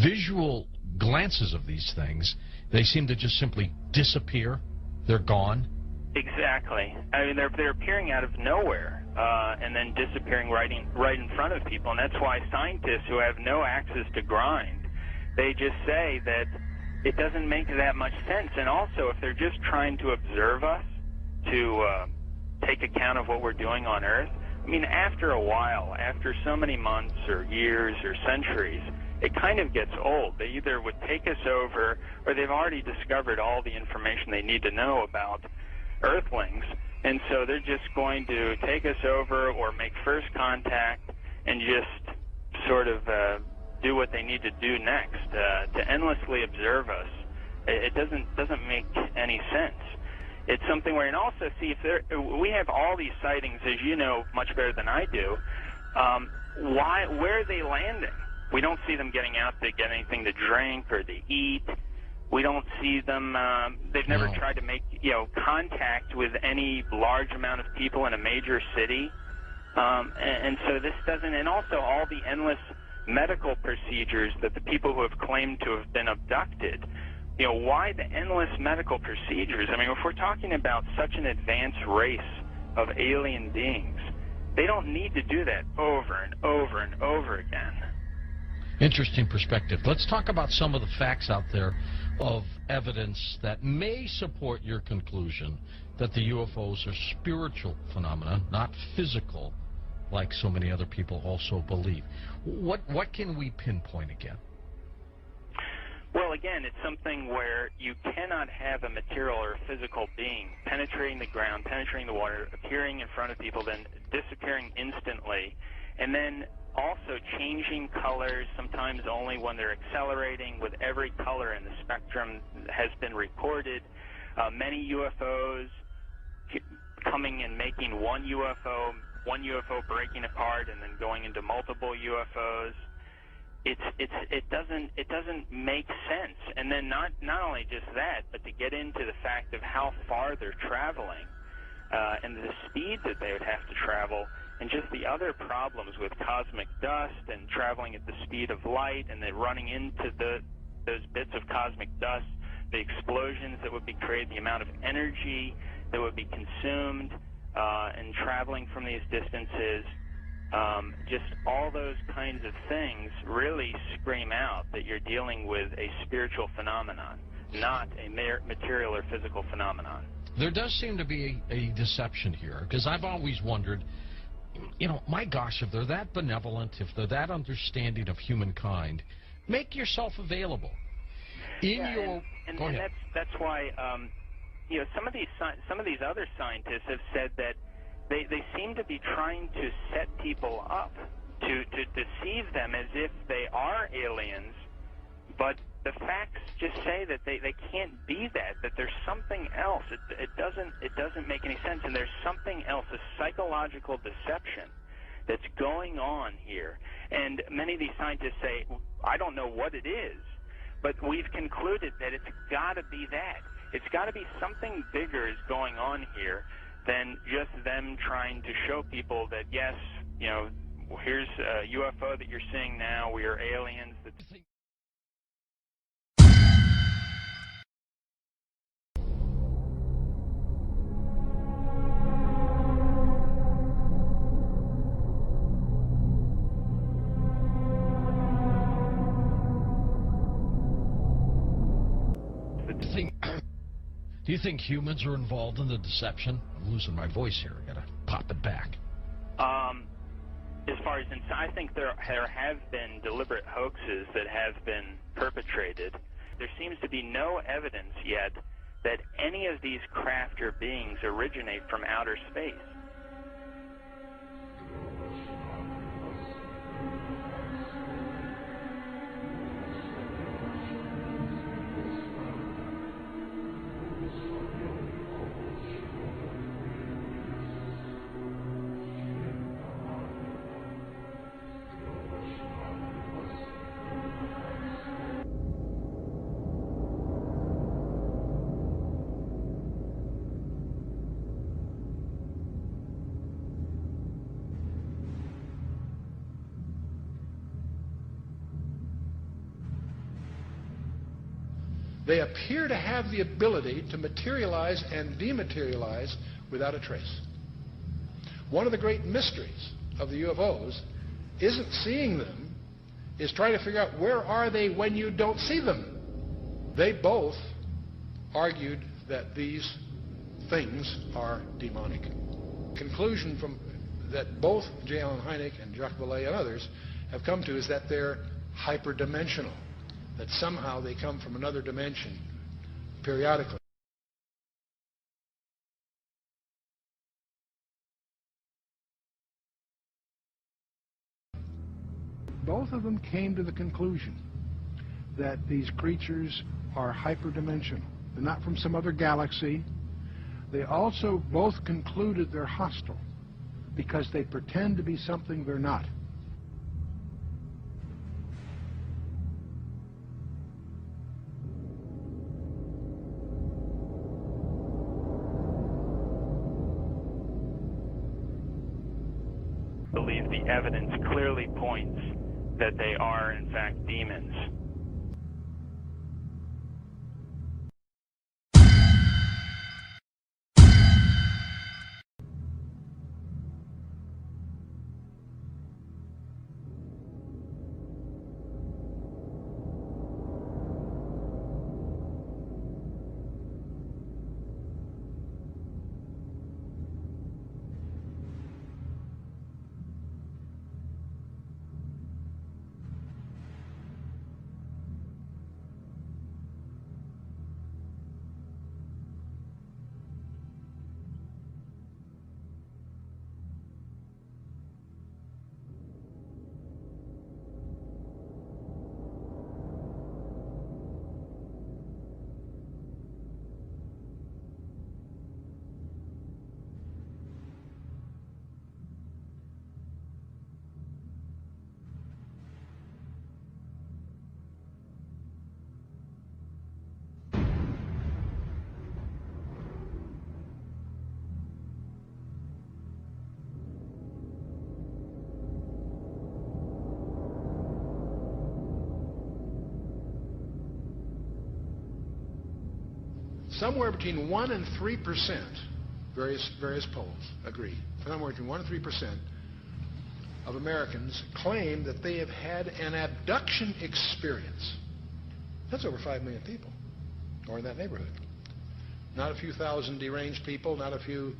visual glances of these things? They seem to just simply disappear. They're gone. Exactly. I mean, they're appearing out of nowhere and then disappearing right in front of people, and that's why scientists who have no access to grind, they just say that it doesn't make that much sense. And also, if they're just trying to observe us, to take account of what we're doing on Earth, I mean, after a while, after so many months or years or centuries, it kind of gets old. They either would take us over, or they've already discovered all the information they need to know about Earthlings, and so they're just going to take us over or make first contact and just sort of do what they need to do next. To endlessly observe us, it doesn't make any sense. It's something where, and also see, we have all these sightings, as you know much better than I do. Where are they landing? We don't see them getting out to get anything to drink or to eat. We don't see them. They've never tried to make contact with any large amount of people in a major city, and so this doesn't. And also all the endless medical procedures that the people who have claimed to have been abducted. Why the endless medical procedures? I mean, if we're talking about such an advanced race of alien beings, they don't need to do that over and over and over again. Interesting perspective. Let's talk about some of the facts out there of evidence that may support your conclusion that the UFOs are spiritual phenomena, not physical, like so many other people also believe. What can we pinpoint again? Well, again, it's something where you cannot have a material or a physical being penetrating the ground, penetrating the water, appearing in front of people, then disappearing instantly, and then also changing colors, sometimes only when they're accelerating, with every color in the spectrum has been recorded. Many UFOs coming and making one UFO breaking apart and then going into multiple UFOs. It doesn't make sense. And then not only just that, but to get into the fact of how far they're traveling and the speed that they would have to travel, and just the other problems with cosmic dust and traveling at the speed of light, and then running into those bits of cosmic dust, the explosions that would be created, the amount of energy that would be consumed and traveling from these distances. Just all those kinds of things really scream out that you're dealing with a spiritual phenomenon, not a material or physical phenomenon. There does seem to be a deception here, because I've always wondered, my gosh, if they're that benevolent, if they're that understanding of humankind, make yourself available. That's why some of these other scientists have said that they seem to be trying to set people up to deceive them as if they are aliens, but the facts just say that they can't be that there's something else. It doesn't make any sense, and there's something else, a psychological deception that's going on here. And many of these scientists say, I don't know what it is, but we've concluded that it's got to be that. It's got to be something bigger is going on here than just them trying to show people that, yes, here's a UFO that you're seeing now, we are aliens. Do you think humans are involved in the deception? I'm losing my voice here. I gotta pop it back. As far as I think there have been deliberate hoaxes that have been perpetrated. There seems to be no evidence yet that any of these craft or beings originate from outer space. They appear to have the ability to materialize and dematerialize without a trace. One of the great mysteries of the UFOs isn't seeing them, is trying to figure out where are they when you don't see them. They both argued that these things are demonic. Conclusion from that both J. Allen Hynek and Jacques Vallée and others have come to is that they're hyperdimensional, that somehow they come from another dimension periodically. Both of them came to the conclusion that these creatures are hyperdimensional. They're not from some other galaxy. They also both concluded they're hostile because they pretend to be something they're not. I believe the evidence clearly points that they are, in fact, demons. Somewhere between 1 and 3%, various polls agree, somewhere between 1 and 3% of Americans claim that they have had an abduction experience. That's over 5 million people, or in that neighborhood. Not a few thousand deranged people, not a few,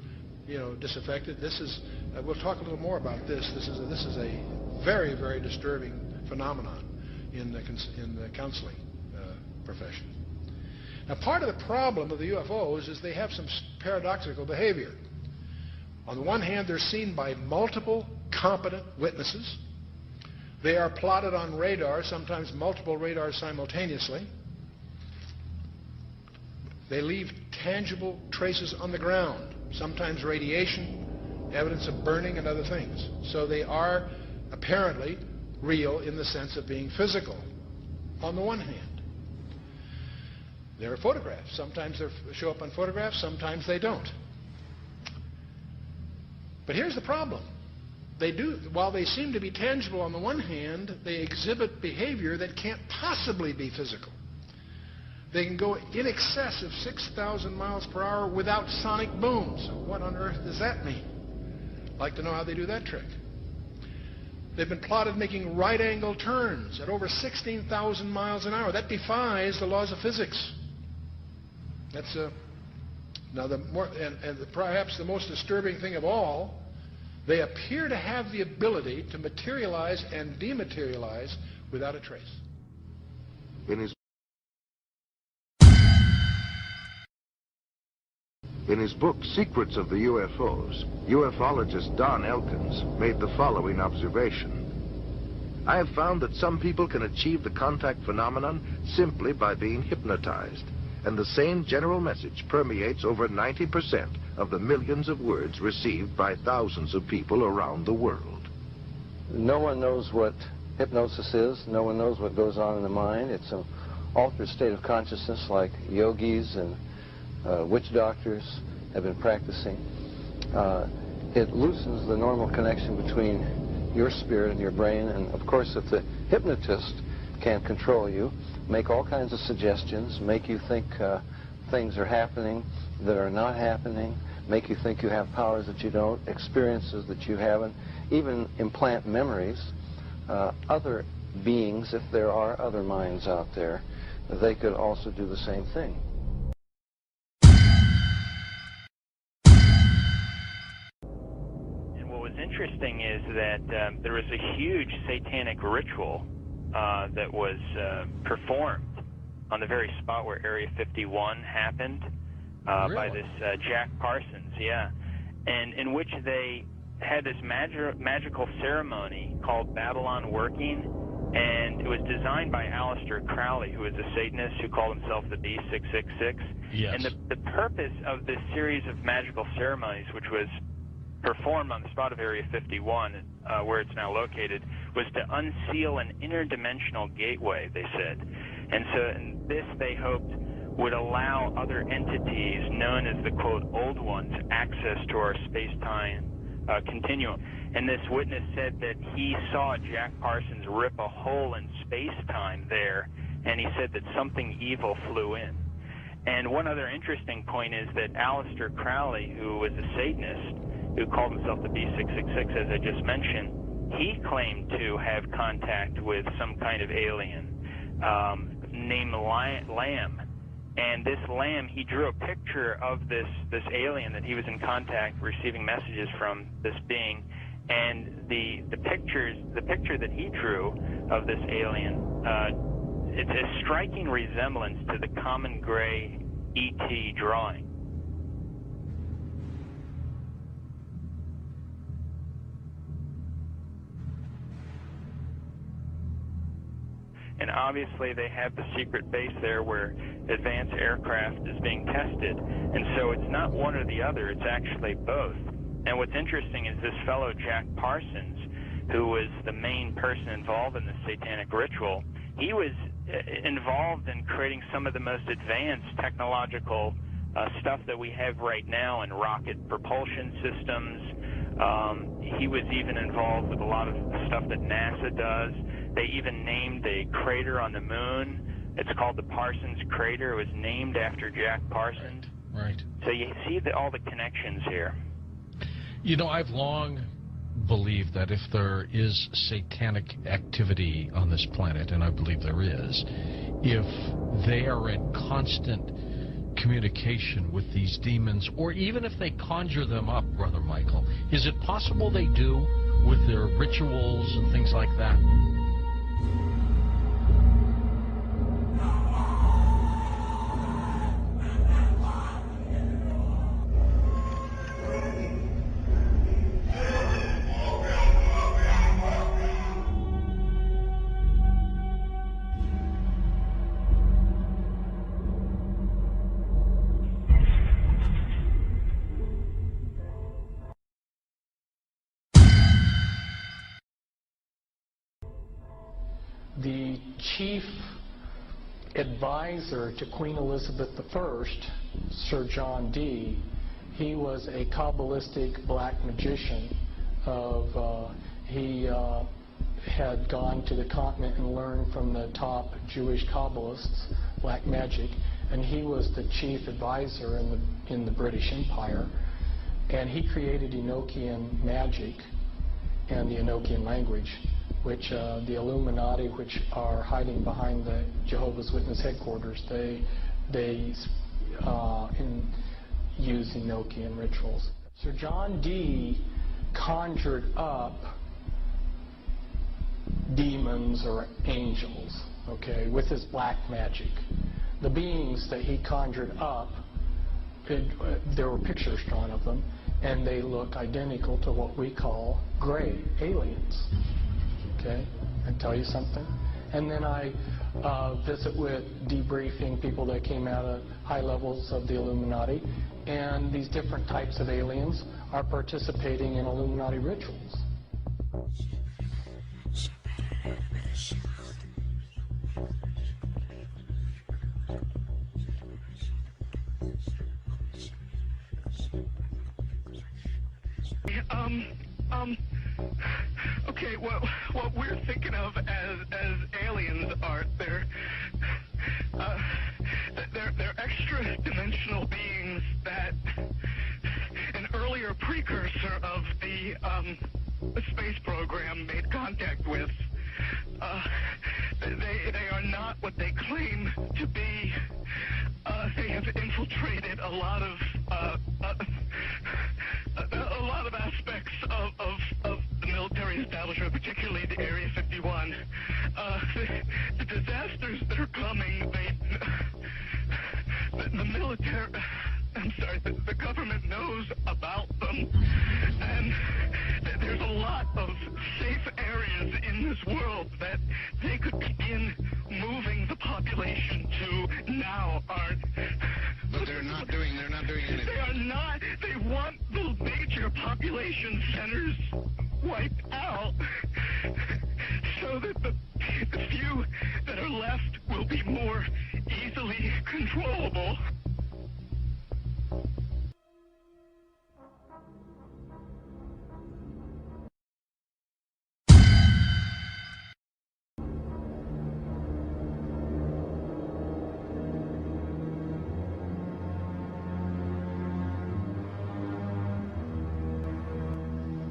disaffected. This is, we'll talk a little more about this. This is a very, very disturbing phenomenon in the counseling profession. Now, part of the problem of the UFOs is they have some paradoxical behavior. On the one hand, they're seen by multiple competent witnesses. They are plotted on radar, sometimes multiple radars simultaneously. They leave tangible traces on the ground, sometimes radiation, evidence of burning, and other things. So they are apparently real in the sense of being physical, on the one hand. There are photographs. Sometimes they show up on photographs, sometimes they don't. But here's the problem. While they seem to be tangible on the one hand, they exhibit behavior that can't possibly be physical. They can go in excess of 6,000 miles per hour without sonic booms. What on earth does that mean? I'd like to know how they do that trick. They've been plotted making right-angle turns at over 16,000 miles an hour. That defies the laws of physics. That's now perhaps the most disturbing thing of all. They appear to have the ability to materialize and dematerialize without a trace. In his book, Secrets of the UFOs, ufologist Don Elkins made the following observation. I have found that some people can achieve the contact phenomenon simply by being hypnotized, and the same general message permeates over 90% of the millions of words received by thousands of people around the world. No one knows what hypnosis is. No one knows what goes on in the mind. It's an altered state of consciousness like yogis and witch doctors have been practicing. It loosens the normal connection between your spirit and your brain, and of course if the hypnotist can't control you, make all kinds of suggestions, make you think things are happening that are not happening, make you think you have powers that you don't, experiences that you haven't, even implant memories. Other beings, if there are other minds out there, they could also do the same thing. And what was interesting is that there was a huge satanic ritual that was performed on the very spot where Area 51 happened by this Jack Parsons, and in which they had this magical ceremony called Babylon Working, and it was designed by Aleister Crowley, who was a Satanist who called himself the B666. Yes. And the purpose of this series of magical ceremonies, which was performed on the spot of Area 51, where it's now located, was to unseal an interdimensional gateway, they said. And so in this, they hoped, would allow other entities known as the, quote, old ones, access to our space-time continuum. And this witness said that he saw Jack Parsons rip a hole in space-time there, and he said that something evil flew in. And one other interesting point is that Aleister Crowley, who was a Satanist, who called himself the B666, as I just mentioned, he claimed to have contact with some kind of alien named Lamb. And this Lamb, he drew a picture of this alien that he was in contact, receiving messages from this being. And the picture that he drew of this alien, it's a striking resemblance to the common gray ET drawing. And obviously they have the secret base there where advanced aircraft is being tested. And so it's not one or the other, it's actually both. And what's interesting is this fellow Jack Parsons, who was the main person involved in the satanic ritual, he was involved in creating some of the most advanced technological stuff that we have right now in rocket propulsion systems. He was even involved with a lot of stuff that NASA does. They even named a crater on the moon. It's called the Parsons Crater. It was named after Jack Parsons. Right. So you see all the connections here. You know, I've long believed that if there is satanic activity on this planet, and I believe there is, if they are in constant communication with these demons, or even if they conjure them up, Brother Michael, is it possible they do with their rituals and things like that? The chief advisor to Queen Elizabeth I, Sir John Dee, he was a Kabbalistic black magician. He had gone to the continent and learned from the top Jewish Kabbalists black magic, and he was the chief advisor in the British Empire. And he created Enochian magic and the Enochian language, which the Illuminati, which are hiding behind the Jehovah's Witness headquarters, they use Enochian rituals. Sir John Dee conjured up demons or angels, okay, with his black magic. The beings that he conjured up, there were pictures drawn of them, and they look identical to what we call gray aliens. Okay, I tell you something. And then I visit with debriefing people that came out of high levels of the Illuminati, and these different types of aliens are participating in Illuminati rituals. Okay, what we're thinking of as aliens are they're dimensional beings that an earlier precursor of the space program made contact with. They are not what they claim to be. They have infiltrated a lot of aspects of the military establishment, particularly the Area 51. The disasters that are coming, the military, I'm sorry, the government knows about them, and there's a lot of safe areas in this world that they could begin moving the population to now aren't. But they're not doing anything. They are not. They want the major population centers wiped out so that the few that are left will be more easily controllable.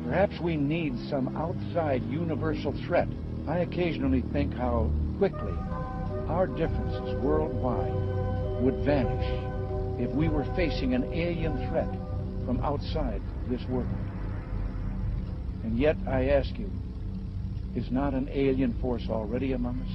Perhaps we need some outside universal threat. I occasionally think how quickly our differences worldwide would vanish if we were facing an alien threat from outside this world. And yet, I ask you, is not an alien force already among us?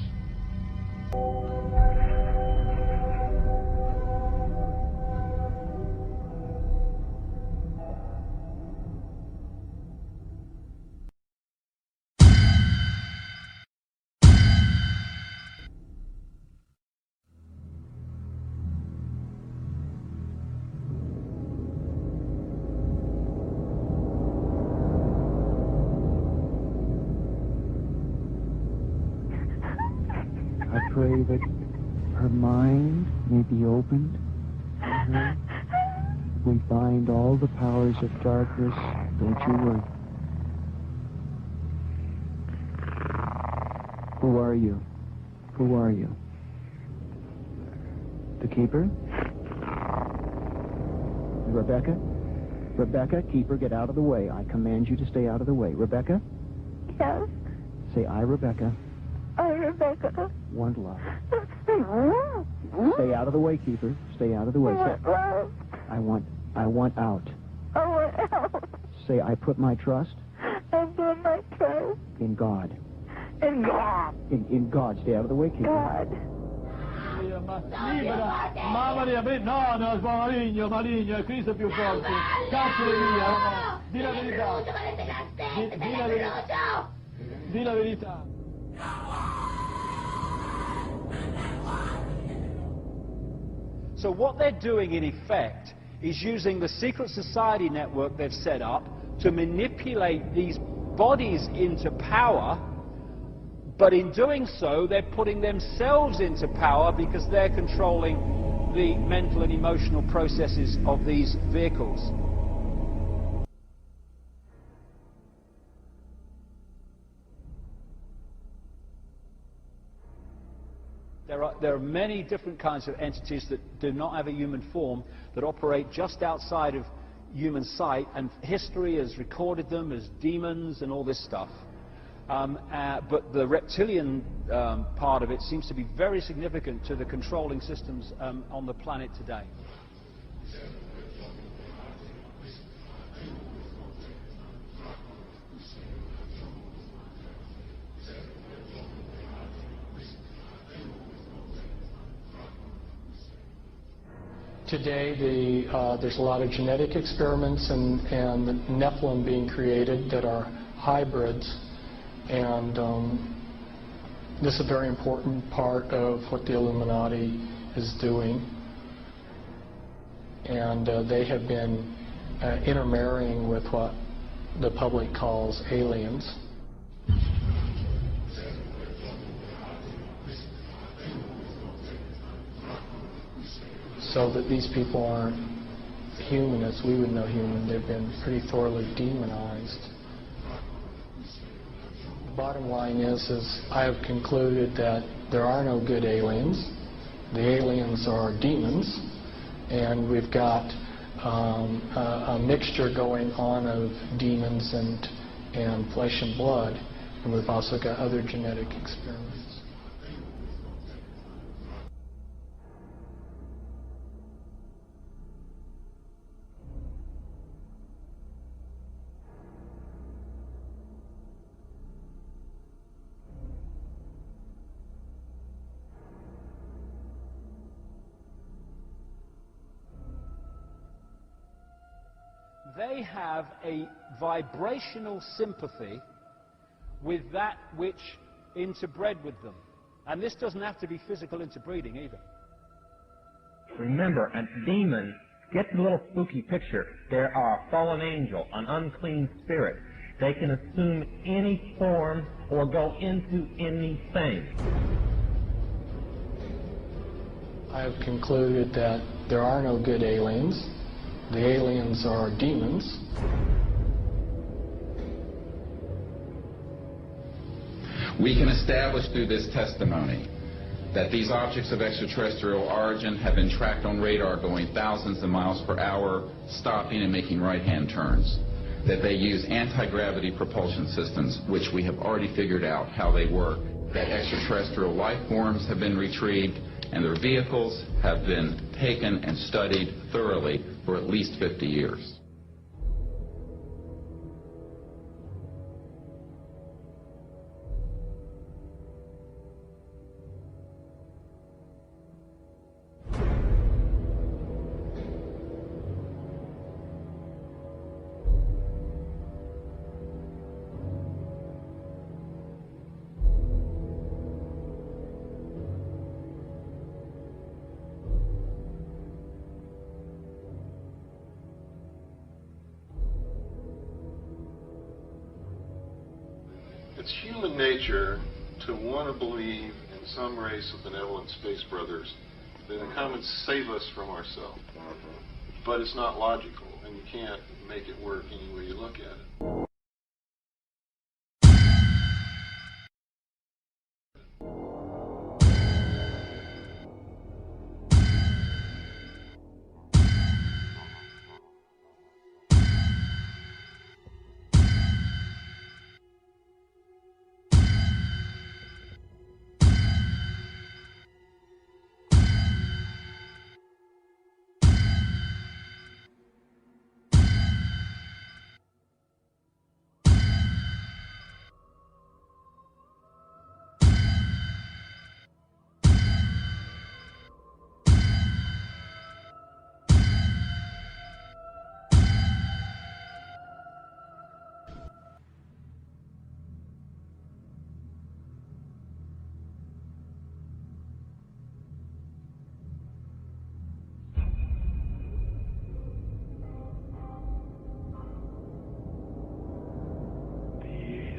I pray that her mind may be opened to her. We bind all the powers of darkness. Don't you worry. Who are you? Who are you? The keeper? Rebecca? Rebecca, keeper, get out of the way. I command you to stay out of the way. Rebecca? Yes? Say, I, Rebecca, Rebecca. want love. Stay out of the way, keeper. Stay out of the way. Say, I want out. I want out. Say, I put my trust I put my trust in God. in God. In God. Stay out of the way, keeper. God. No, maligno, è Cristo più forte. Cazzo via. Di la verità. Di la verità. So what they're doing, in effect, is using the secret society network they've set up to manipulate these bodies into power, but in doing so, they're putting themselves into power because they're controlling the mental and emotional processes of these vehicles. There are many different kinds of entities that do not have a human form, that operate just outside of human sight, and history has recorded them as demons and all this stuff. But the reptilian part of it seems to be very significant to the controlling systems on the planet today. Today, there's a lot of genetic experiments and Nephilim being created that are hybrids, and this is a very important part of what the Illuminati is doing. And they have been intermarrying with what the public calls aliens. So that these people aren't human as we would know human. They've been pretty thoroughly demonized. The bottom line is I have concluded that there are no good aliens. The aliens are demons, And we've got a mixture going on of demons and flesh and blood, and we've also got other genetic experiments. They have a vibrational sympathy with that which interbred with them. And this doesn't have to be physical interbreeding either. Remember, a demon, get the little spooky picture. There are a fallen angel, an unclean spirit. They can assume any form or go into anything. I have concluded that there are no good aliens. The aliens are demons. We can establish through this testimony that these objects of extraterrestrial origin have been tracked on radar going thousands of miles per hour, stopping and making right-hand turns. That they use anti-gravity propulsion systems, which we have already figured out how they work. That extraterrestrial life forms have been retrieved, and their vehicles have been taken and studied thoroughly for at least 50 years. It's human nature to want to believe in some race of benevolent space brothers that will come and save us from ourselves. But it's not logical, and you can't make it work any way you look at it.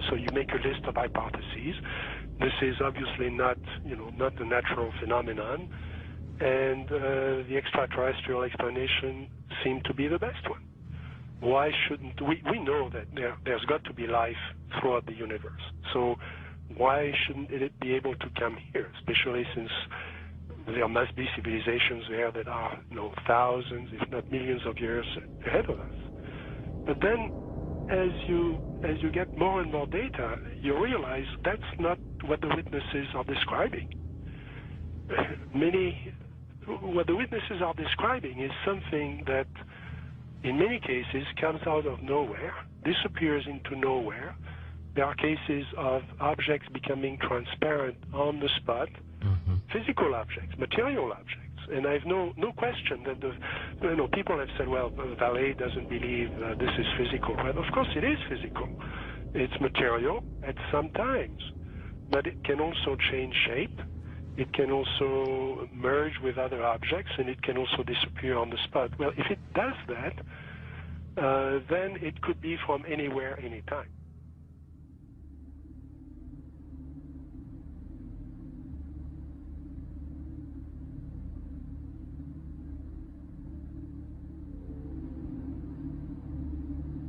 So you make a list of hypotheses. This is obviously not, not a natural phenomenon, and the extraterrestrial explanation seemed to be the best one. Why shouldn't we know that there's got to be life throughout the universe? So why shouldn't it be able to come here, especially since there must be civilizations there that are thousands, if not millions of years ahead of us? But then, as you get more and more data, you realize that's not what the witnesses are describing. What the witnesses are describing is something that, in many cases, comes out of nowhere, disappears into nowhere. There are cases of objects becoming transparent on the spot, physical objects, material objects. And I have no question that people have said, well, the valet doesn't believe this is physical. Well, of course it is physical. It's material at some times, but it can also change shape. It can also merge with other objects, and it can also disappear on the spot. Well, if it does that, then it could be from anywhere, anytime.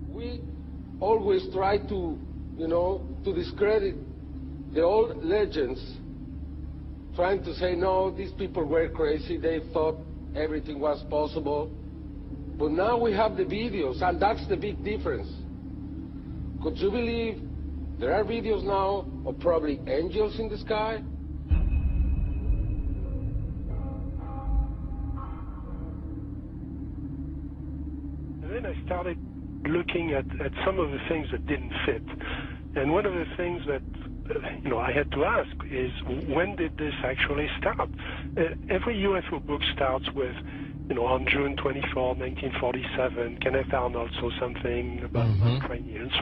We always try to, to discredit the old legends, trying to say, no, these people were crazy, they thought everything was possible. But now we have the videos, and that's the big difference. Could you believe there are videos now of probably angels in the sky? And then I started looking at some of the things that didn't fit. And one of the things that I had to ask is, when did this actually start? Every UFO book starts with, on June 24, 1947, Kenneth Arnold saw something about Ukrainians.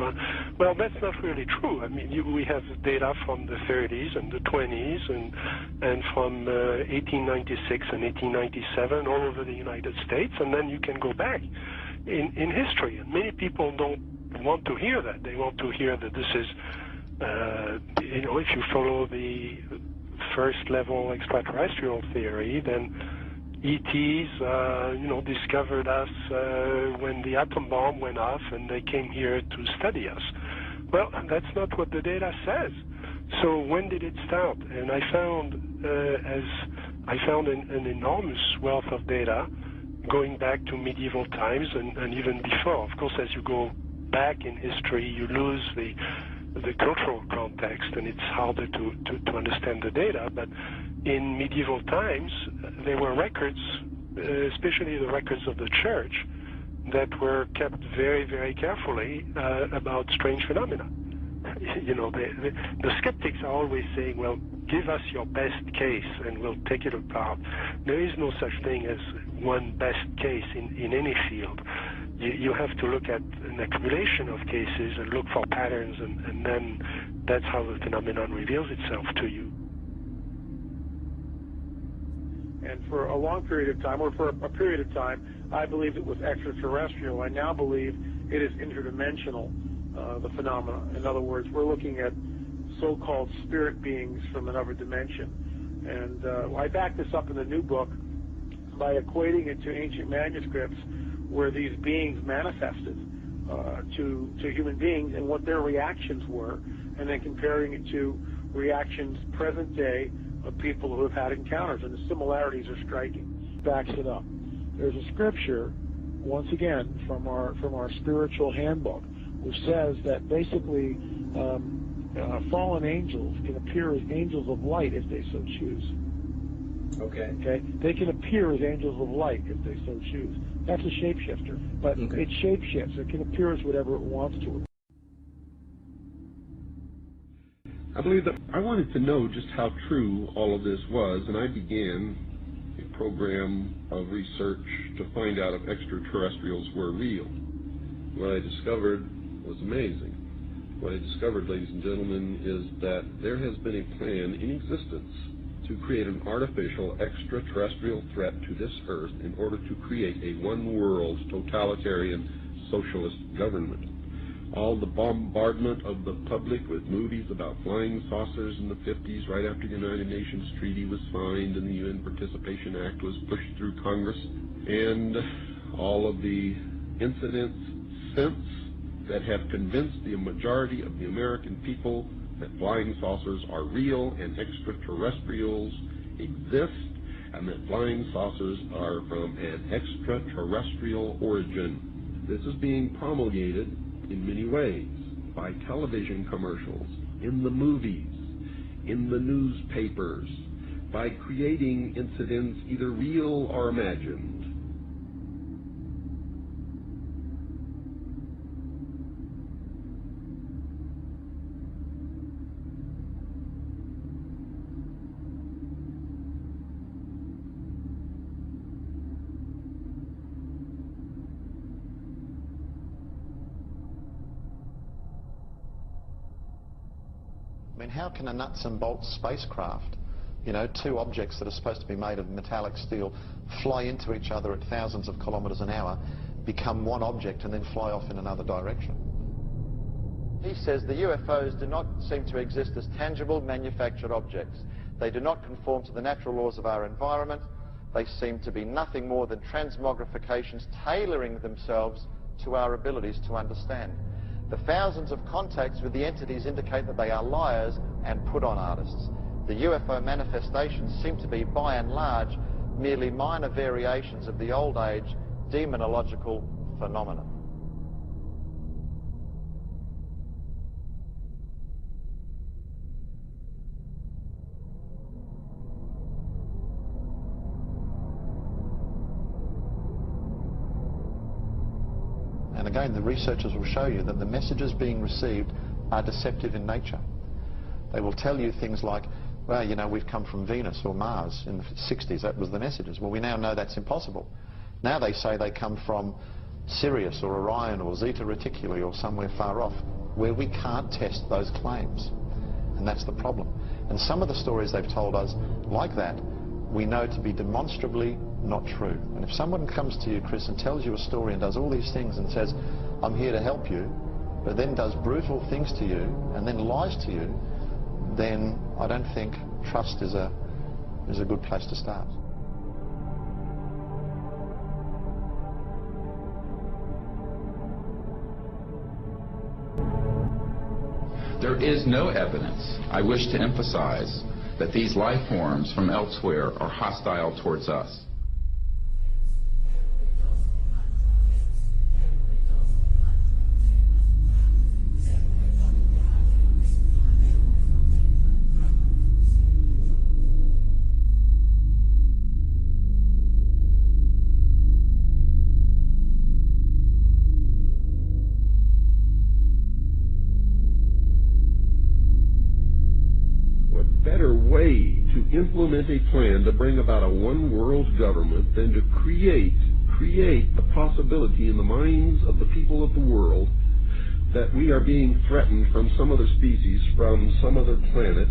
Well, that's not really true. I mean, we have data from the 30s and the 20s and from 1896 and 1897 all over the United States, and then you can go back in history. And many people don't want to hear that. They want to hear that this is, if you follow the first level extraterrestrial theory, then ETs, discovered us when the atom bomb went off and they came here to study us. Well, that's not what the data says. So when did it start? And I found, an enormous wealth of data going back to medieval times and even before. Of course, as you go back in history, you lose the cultural context, and it's harder to understand the data. But in medieval times, there were records, especially the records of the church, that were kept very, very carefully about strange phenomena. The skeptics are always saying, well, give us your best case and we'll take it apart. There is no such thing as one best case in any field. You have to look at an accumulation of cases and look for patterns, and then that's how the phenomenon reveals itself to you. And for a long period of time, or for a period of time, I believed it was extraterrestrial. I now believe it is interdimensional, the phenomena. In other words, we're looking at so-called spirit beings from another dimension. And I back this up in the new book by equating it to ancient manuscripts where these beings manifested to human beings and what their reactions were, and then comparing it to reactions present day of people who have had encounters, and the similarities are striking. Backs it up. There's a scripture, once again, from our spiritual handbook, which says that basically fallen angels can appear as angels of light if they so choose. Okay? They can appear as angels of light if they so choose. That's a shapeshifter, but it shapeshifts. It can appear as whatever it wants to. I believe that I wanted to know just how true all of this was, and I began a program of research to find out if extraterrestrials were real. What I discovered was amazing. What I discovered, ladies and gentlemen, is that there has been a plan in existence to create an artificial extraterrestrial threat to this earth in order to create a one-world totalitarian socialist government. All the bombardment of the public with movies about flying saucers in the 50s, right after the United Nations Treaty was signed and the UN Participation Act was pushed through Congress, and all of the incidents since that have convinced the majority of the American people that flying saucers are real and extraterrestrials exist, and that flying saucers are from an extraterrestrial origin. This is being promulgated in many ways, by television commercials, in the movies, in the newspapers, by creating incidents either real or imagined. I mean, how can a nuts and bolts spacecraft, two objects that are supposed to be made of metallic steel, fly into each other at thousands of kilometers an hour, become one object and then fly off in another direction? He says the UFOs do not seem to exist as tangible manufactured objects. They do not conform to the natural laws of our environment. They seem to be nothing more than transmogrifications tailoring themselves to our abilities to understand. The thousands of contacts with the entities indicate that they are liars and put-on artists. The UFO manifestations seem to be, by and large, merely minor variations of the old age demonological phenomenon. And again, the researchers will show you that the messages being received are deceptive in nature. They will tell you things like, well, you know, we've come from Venus or Mars in the 60s. That was the messages. Well, we now know that's impossible. Now they say they come from Sirius or Orion or Zeta Reticuli or somewhere far off, where we can't test those claims. And that's the problem. And some of the stories they've told us, like that, we know to be demonstrably not true. And if someone comes to you, Chris, and tells you a story and does all these things and says, I'm here to help you, but then does brutal things to you and then lies to you, then I don't think trust is a good place to start. There is no evidence, I wish to emphasize, that these life forms from elsewhere are hostile towards us. Implement a plan to bring about a one-world government than to create the possibility in the minds of the people of the world that we are being threatened from some other species, from some other planet,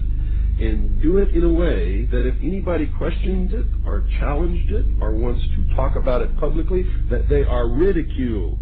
and do it in a way that if anybody questions it or challenged it or wants to talk about it publicly, that they are ridiculed.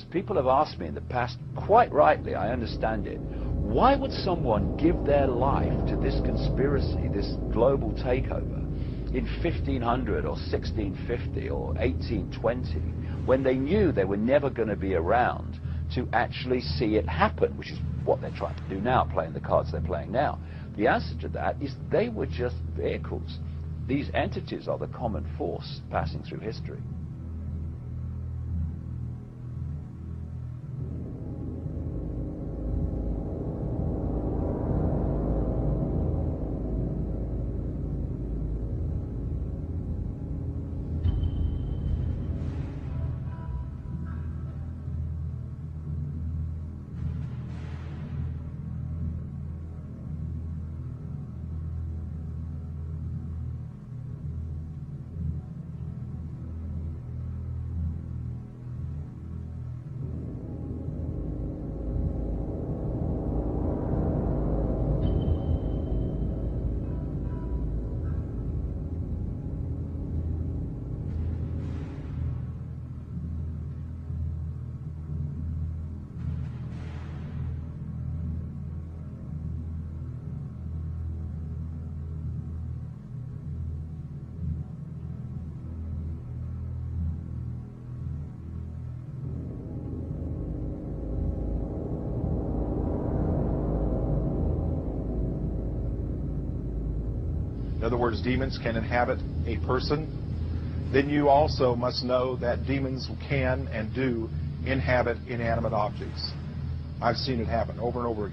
because people have asked me in the past, quite rightly, I understand it, why would someone give their life to this conspiracy, this global takeover, in 1500 or 1650 or 1820, when they knew they were never going to be around to actually see it happen, which is what they're trying to do now, playing the cards they're playing now? The answer to that is they were just vehicles. These entities are the common force passing through history. in other words, demons can inhabit a person, then you also must know that demons can and do inhabit inanimate objects. I've seen it happen over and over again.3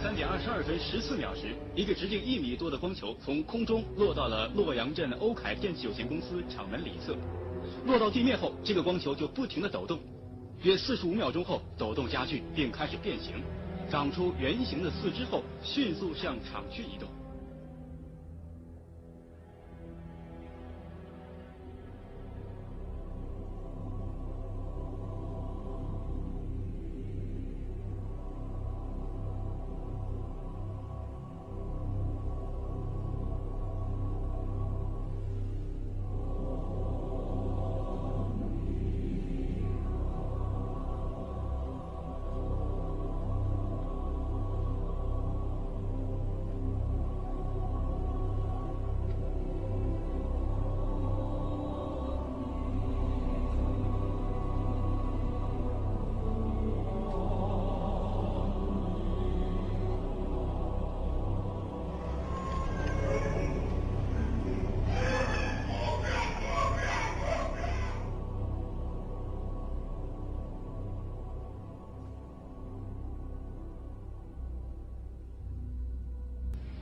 点22分14秒时，一个直径1米多的光球从空中落到了洛阳镇欧凯电器有限公司厂门里侧。落到地面后，这个光球就不停地抖动，约45秒钟后，抖动加剧并开始变形，长出圆形的四肢后，迅速向厂区移动。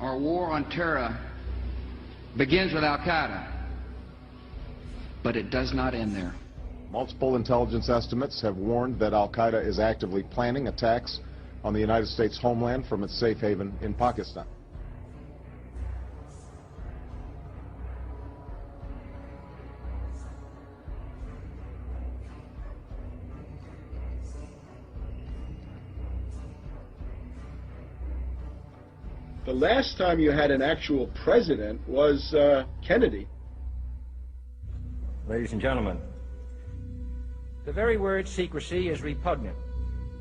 Our war on terror begins with Al-Qaeda, but it does not end there. Multiple intelligence estimates have warned that Al-Qaeda is actively planning attacks on the United States homeland from its safe haven in Pakistan. The last time you had an actual president was Kennedy. Ladies and gentlemen, the very word secrecy is repugnant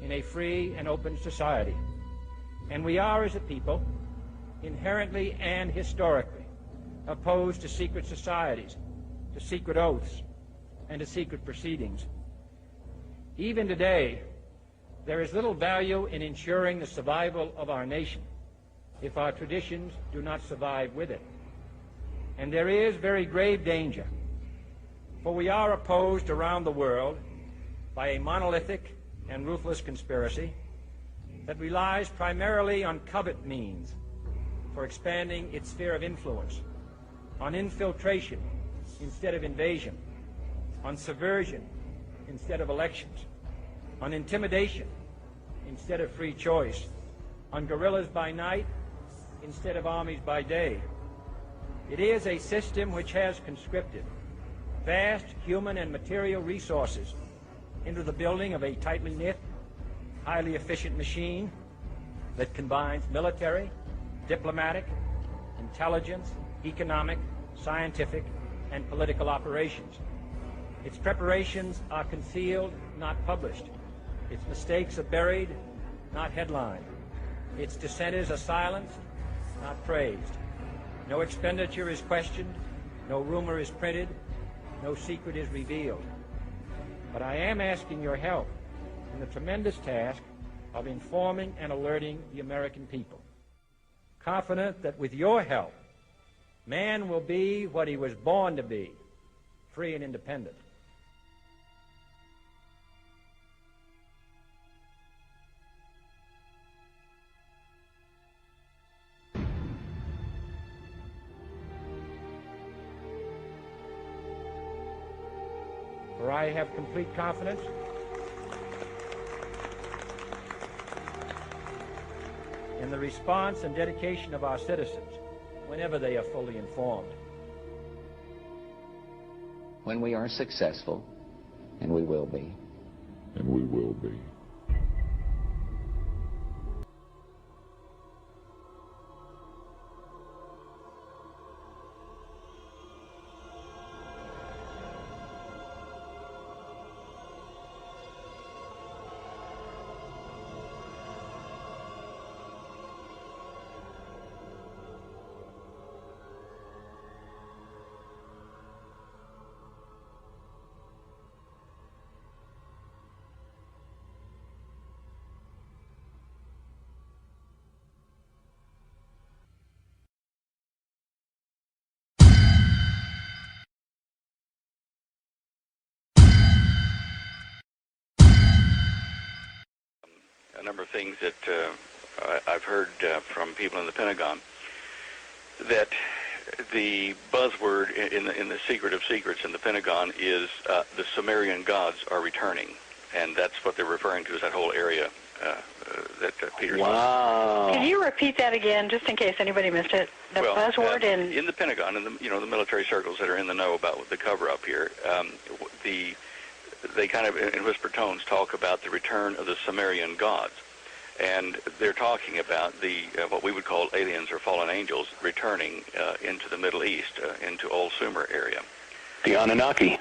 in a free and open society. And we are, as a people, inherently and historically opposed to secret societies to secret oaths, and to secret proceedings. Even today, there is little value in ensuring the survival of our nation if our traditions do not survive with it. And there is very grave danger, for we are opposed around the world by a monolithic and ruthless conspiracy that relies primarily on covert means for expanding its sphere of influence, on infiltration instead of invasion, on subversion instead of elections, on intimidation instead of free choice, on guerrillas by night instead of armies by day. It is a system which has conscripted vast human and material resources into the building of a tightly knit, highly efficient machine that combines military, diplomatic, intelligence, economic, scientific, and political operations. Its preparations are concealed, not published. Its mistakes are buried, not headlined. Its dissenters are silenced, not praised. No expenditure is questioned, no rumor is printed, no secret is revealed. But I am asking your help in the tremendous task of informing and alerting the American people, confident that with your help, man will be what he was born to be, free and independent. For I have complete confidence in the response and dedication of our citizens whenever they are fully informed. When we are successful, and we will be. And we will be. A number of things that I've heard from people in the Pentagon, that the buzzword in the secret of secrets in the Pentagon is the Sumerian gods are returning, and that's what they're referring to as that whole area that Peter's. Wow! Can you repeat that again, just in case anybody missed it? The buzzword in the Pentagon, and the military circles that are in the know about the cover-up here, they kind of, in whispered tones, talk about the return of the Sumerian gods. And they're talking about the what we would call aliens or fallen angels returning into the Middle East, into Old Sumer area. The Anunnaki.